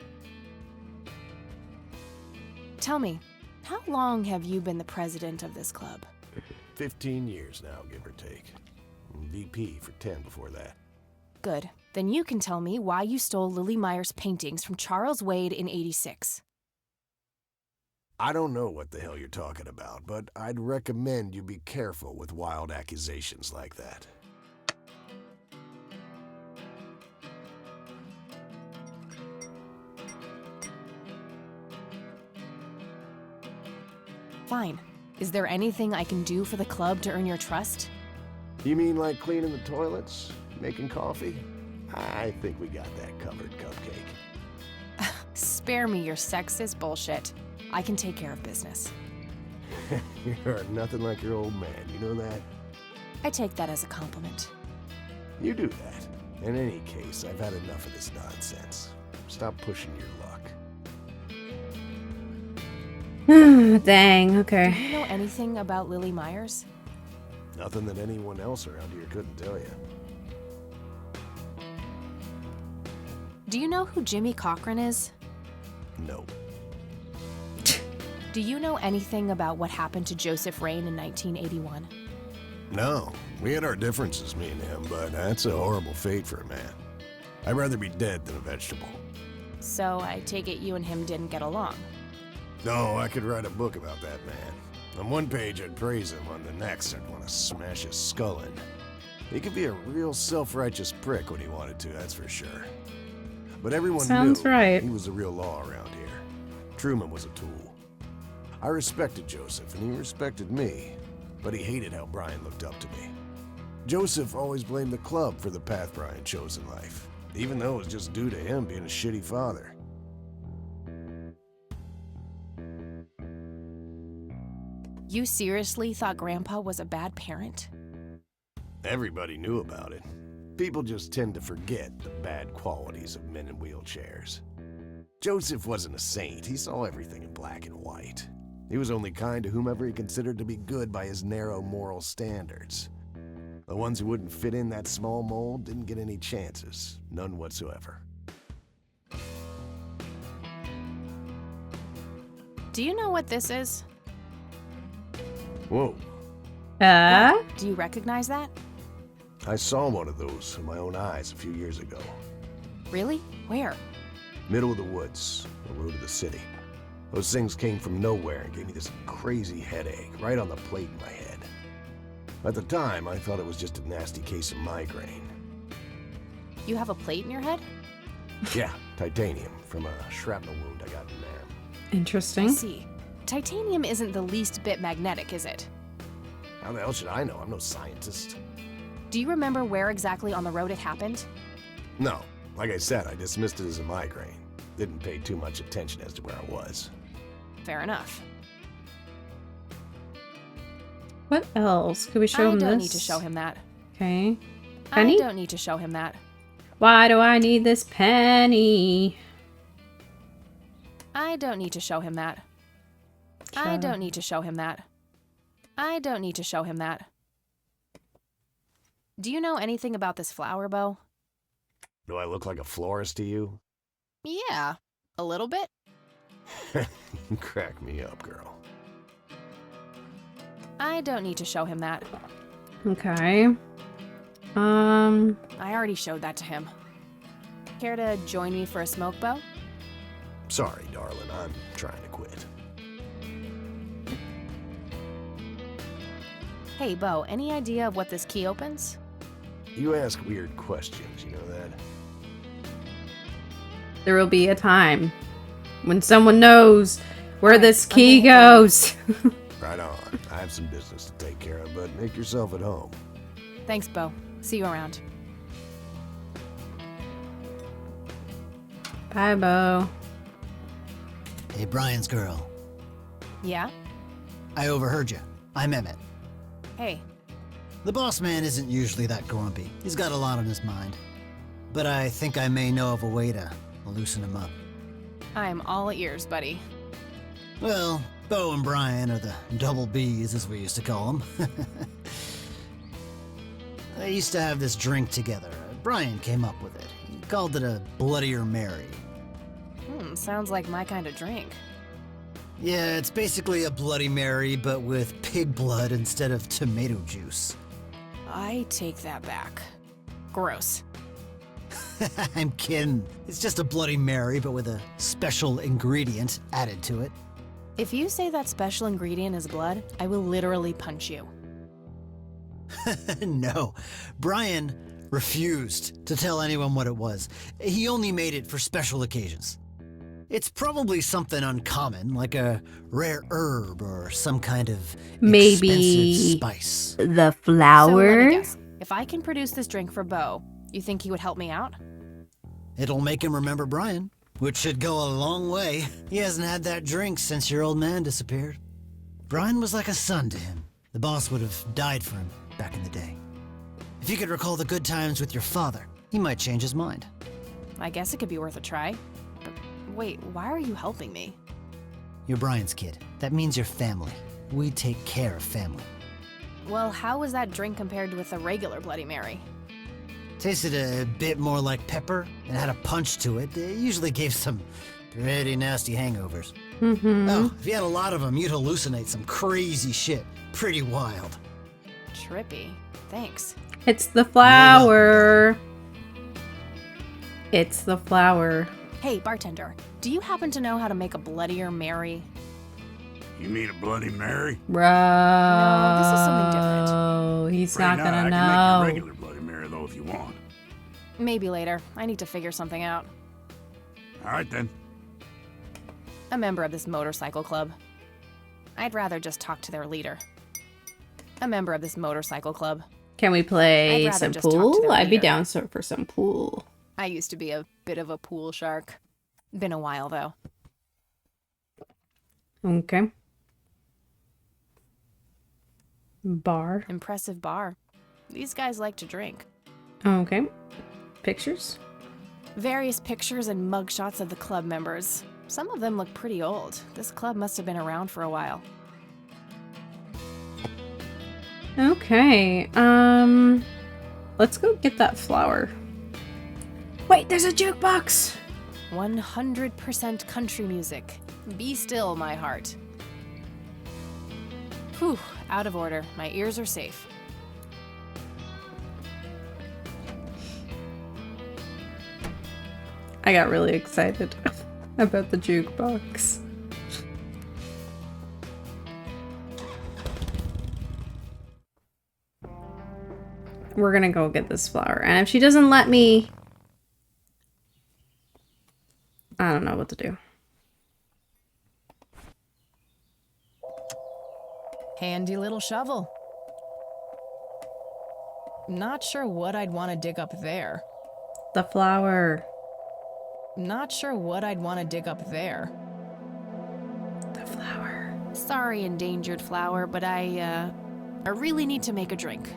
Tell me, how long have you been the president of this club? 15 years now, give or take. VP for 10 before that. Good. Then you can tell me why you stole Lily Meyer's paintings from Charles Wade in '86. I don't know what the hell you're talking about, but I'd recommend you be careful with wild accusations like that. Fine. Is there anything I can do for the club to earn your trust? You mean like cleaning the toilets? Making coffee? I think we got that covered, Cupcake. Spare me your sexist bullshit. I can take care of business. You're nothing like your old man, you know that? I take that as a compliment. You do that. In any case, I've had enough of this nonsense. Stop pushing your luck. Dang, okay. Do you know anything about Lily Myers? Nothing that anyone else around here couldn't tell you. Do you know who Jimmy Cochran is? No. Do you know anything about what happened to Joseph Rain in 1981? No. We had our differences, me and him, but that's a horrible fate for a man. I'd rather be dead than a vegetable. So I take it you and him didn't get along. No, I could write a book about that man. On one page, I'd praise him. On the next, I'd want to smash his skull in. He could be a real self-righteous prick when he wanted to, that's for sure. But everyone Sounds knew right. he was the real law around here. Truman was a tool. I respected Joseph, and he respected me, but he hated how Brian looked up to me. Joseph always blamed the club for the path Brian chose in life, even though it was just due to him being a shitty father. You seriously thought Grandpa was a bad parent? Everybody knew about it. People just tend to forget the bad qualities of men in wheelchairs. Joseph wasn't a saint. He saw everything in black and white. He was only kind to whomever he considered to be good by his narrow moral standards. The ones who wouldn't fit in that small mold didn't get any chances. None whatsoever. Do you know what this is? Whoa. Do you recognize that? I saw one of those with my own eyes a few years ago. Really? Where? Middle of the woods, the road to the city. Those things came from nowhere and gave me this crazy headache right on the plate in my head. At the time, I thought it was just a nasty case of migraine. You have a plate in your head? Yeah, titanium from a shrapnel wound I got in there. Interesting. I see. Titanium isn't the least bit magnetic, is it? How the hell should I know? I'm no scientist. Do you remember where exactly on the road it happened? No. Like I said, I dismissed it as a migraine. Didn't pay too much attention as to where I was. Fair enough. What else? Could we show him this? I don't need to show him that. Okay. Penny? I don't need to show him that. Why do I need this penny? I don't need to show him that. I don't need to show him that. I don't need to show him that. Do you know anything about this flower, Bo? Do I look like a florist to you? Yeah, a little bit. You crack me up, girl. I don't need to show him that. Okay. I already showed that to him. Care to join me for a smoke, Bo? Sorry, darling, I'm trying to quit. Hey, Bo, any idea of what this key opens? You ask weird questions, you know that? There will be a time when someone knows where this key goes. Right on. I have some business to take care of, but make yourself at home. Thanks, Bo. See you around. Bye, Bo. Hey, Brian's girl. Yeah? I overheard you. I'm Emmett. Hey. The boss man isn't usually that grumpy. He's got a lot on his mind. But I think I may know of a way to loosen him up. I'm all ears, buddy. Well, Bo and Brian are the double Bs, as we used to call them. They used to have this drink together. Brian came up with it. He called it a Bloodier Mary. Sounds like my kind of drink. Yeah, it's basically a Bloody Mary, but with pig blood instead of tomato juice. I take that back. Gross. I'm kidding. It's just a Bloody Mary, but with a special ingredient added to it. If you say that special ingredient is blood, I will literally punch you. No, Brian refused to tell anyone what it was. He only made it for special occasions. It's probably something uncommon, like a rare herb or some kind of Maybe expensive spice. The So let flower? me guess. If I can produce this drink for Bo, you think he would help me out? It'll make him remember Brian, which should go a long way. He hasn't had that drink since your old man disappeared. Brian was like a son to him. The boss would have died for him back in the day. If you could recall the good times with your father, he might change his mind. I guess it could be worth a try. But wait, why are you helping me? You're Brian's kid. That means you're family. We take care of family. Well, how was that drink compared with a regular Bloody Mary? Tasted a bit more like pepper and had a punch to it. It usually gave some pretty nasty hangovers. Oh, if you had a lot of them, you'd hallucinate some crazy shit. Pretty wild. Trippy. Thanks. It's the flower. It's the flower. Hey, bartender, do you happen to know how to make a Bloodier Mary? You mean a Bloody Mary? Bro. No, this is something different. Oh, he's Afraid not gonna I can know. make you a regular Bloody Mary, though, if you want. Maybe later. I need to figure something out. All right, then. A member of this motorcycle club. I'd rather just talk to their leader. A member of this motorcycle club. Can we play I'd rather some just talk to pool? their I'd be leader. down for some pool. I used to be a bit of a pool shark. Been a while, though. Okay. Bar. Impressive bar. These guys like to drink. Okay. Pictures? Various pictures and mugshots of the club members. Some of them look pretty old. This club must have been around for a while. Okay. Let's go get that flower. Wait, there's a jukebox. 100% country music. Be still, my heart. Whew, out of order. My ears are safe. I got really excited about the jukebox. We're gonna go get this flower, and if she doesn't let me, I don't know what to do. Handy little shovel. Not sure what I'd want to dig up there. The flower. Not sure what I'd want to dig up there. The flower. Sorry, endangered flower, but I really need to make a drink.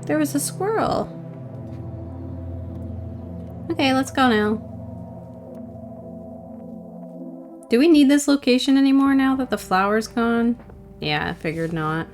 There was a squirrel. Okay, let's go now. Do we need this location anymore now that the flower's gone? Yeah, I figured not.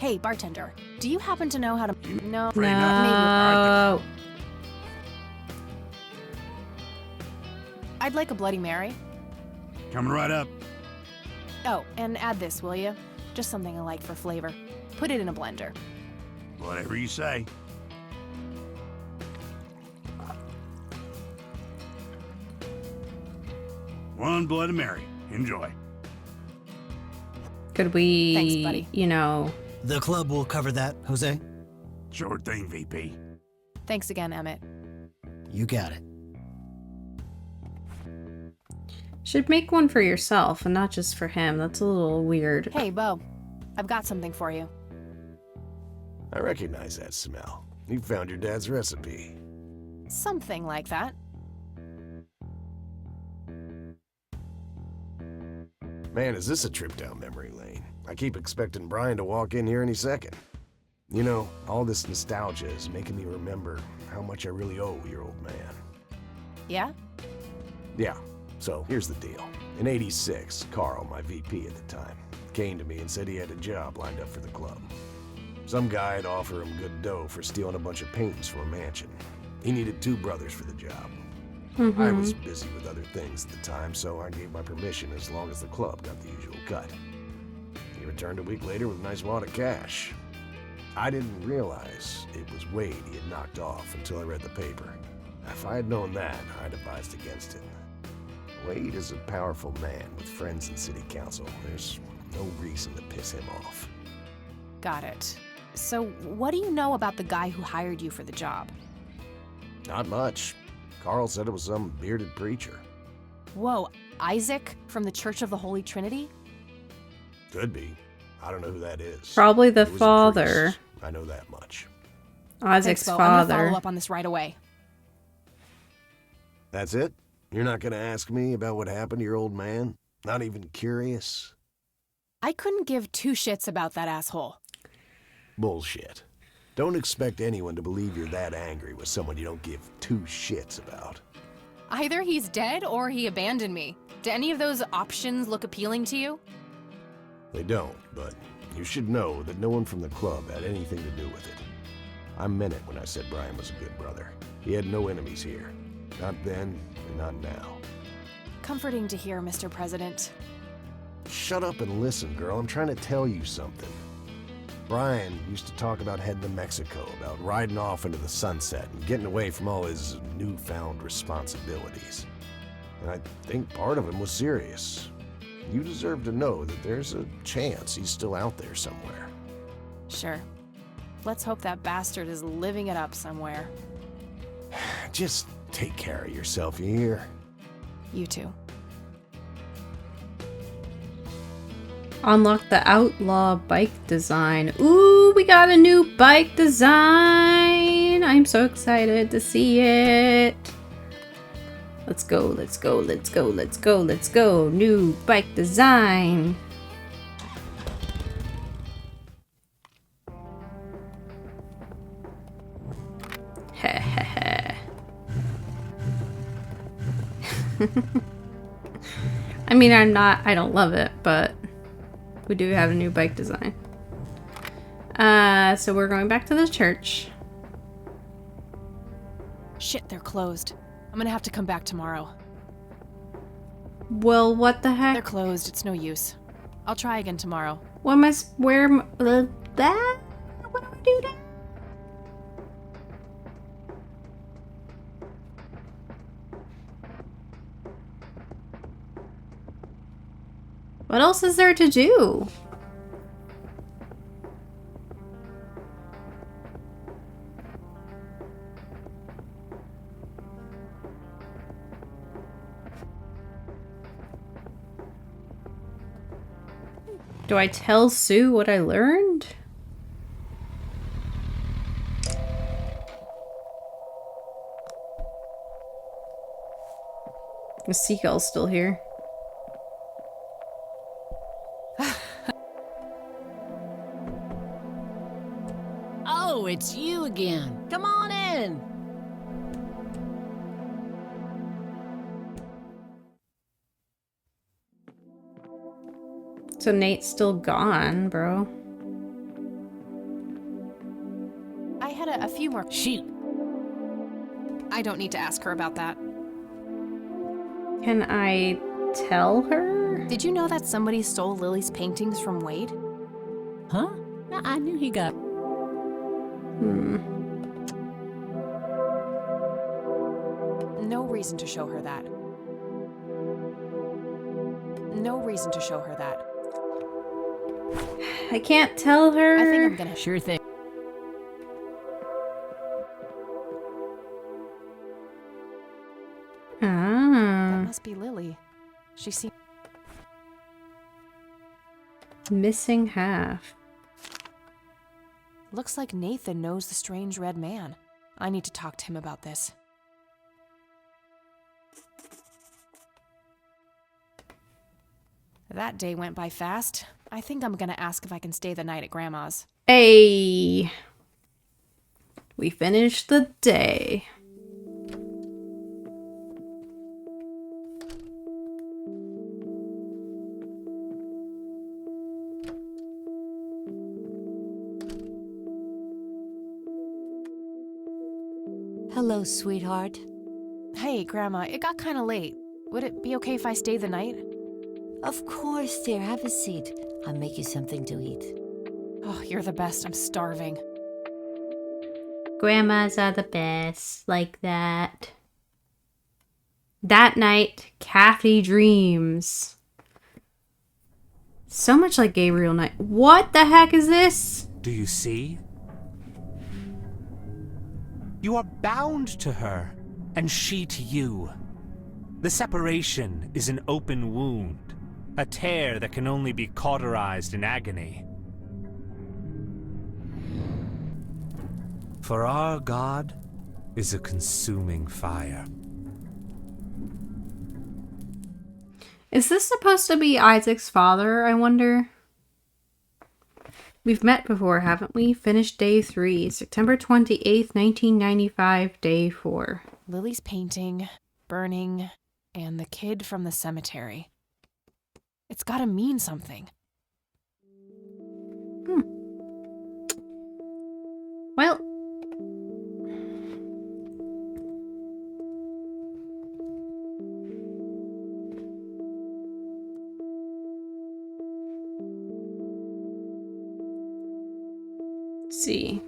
Hey, bartender, do you happen to know how to... No. No. I'd like a Bloody Mary. Coming right up. Oh, and add this, will you? Just something I like for flavor. Put it in a blender. Whatever you say. One Bloody Mary. Enjoy. Could we, Thanks, buddy. you know... The club will cover that, Jose. Sure thing, VP. Thanks again, Emmett. You got it. Should make one for yourself and not just for him. That's a little weird. Hey, Bo. I've got something for you. I recognize that smell. You found your dad's recipe. Something like that. Man, is this a trip down memory lane. I keep expecting Brian to walk in here any second. You know, all this nostalgia is making me remember how much I really owe your old man. Yeah? Yeah, so here's the deal. In '86, Carl, my VP at the time, came to me and said he had a job lined up for the club. Some guy had offered him good dough for stealing a bunch of paintings from a mansion. He needed 2 brothers for the job. I was busy with other things at the time, so I gave my permission as long as the club got the usual cut. He returned a week later with a nice wad of cash. I didn't realize it was Wade he had knocked off until I read the paper. If I had known that, I'd advised against it. Wade is a powerful man with friends in city council. There's no reason to piss him off. Got it. So, what do you know about the guy who hired you for the job? Not much. Carl said it was some bearded preacher. Whoa, Isaac from the Church of the Holy Trinity? Could be. I don't know who that is. Probably the It was a father. priest. I know that much. Isaac's Thanks, Bo. I'm gonna father. follow up on this right away. That's it? You're not gonna ask me about what happened to your old man? Not even curious? I couldn't give 2 shits about that asshole. Bullshit. Don't expect anyone to believe you're that angry with someone you don't give 2 shits about. Either he's dead or he abandoned me. Do any of those options look appealing to you? They don't, but you should know that no one from the club had anything to do with it. I meant it when I said Brian was a good brother. He had no enemies here. Not then, and not now. Comforting to hear, Mr. President. Shut up and listen, girl. I'm trying to tell you something. Brian used to talk about heading to Mexico, about riding off into the sunset and getting away from all his newfound responsibilities. And I think part of him was serious. You deserve to know that there's a chance he's still out there somewhere. Sure. Let's hope that bastard is living it up somewhere. Just take care of yourself, you hear? You too. Unlock the outlaw bike design. Ooh, we got a new bike design. I'm so excited to see it. Let's go, let's go, let's go, let's go, let's go. New bike design. I mean, I don't love it, but we do have a new bike design. So we're going back to the church. Shit, they're closed. I'm gonna have to come back tomorrow. Well, what the heck? They're closed. It's no use. I'll try again tomorrow. What am I, where am, that? What do I do now? What else is there to do? Do I tell Sue what I learned? The seagull's still here. Oh, it's you again. Come on in. So Nate's still gone, bro. I had a few more. Shoot. I don't need to ask her about that. Can I tell her? Did you know that somebody stole Lily's paintings from Wade? Huh? I knew he got... No reason to show her that. No reason to show her that. I can't tell her. I think I'm gonna... Sure thing. That must be Lily. She seems... Missing half. Looks like Nathan knows the strange red man. I need to talk to him about this. That day went by fast. I think I'm gonna ask if I can stay the night at Grandma's. Hey, we finished the day. Hello, sweetheart. Hey, Grandma, it got kinda late. Would it be okay if I stay the night? Of course, dear. Have a seat. I'll make you something to eat. Oh, you're the best. I'm starving. Grandmas are the best, like that. That night, Kathy dreams. So much like Gabriel Knight. What the heck is this? Do you see? You are bound to her, and she to you. The separation is an open wound, a tear that can only be cauterized in agony. For our God is a consuming fire. Is this supposed to be Isaac's father, I wonder? We've met before, haven't we? Finished day 3, September 28th, 1995, day 4. Lily's painting, burning, and the kid from the cemetery. It's gotta mean something. Well, see.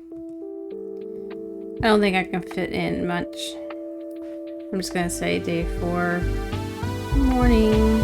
I don't think I can fit in much. I'm just gonna say day 4, morning.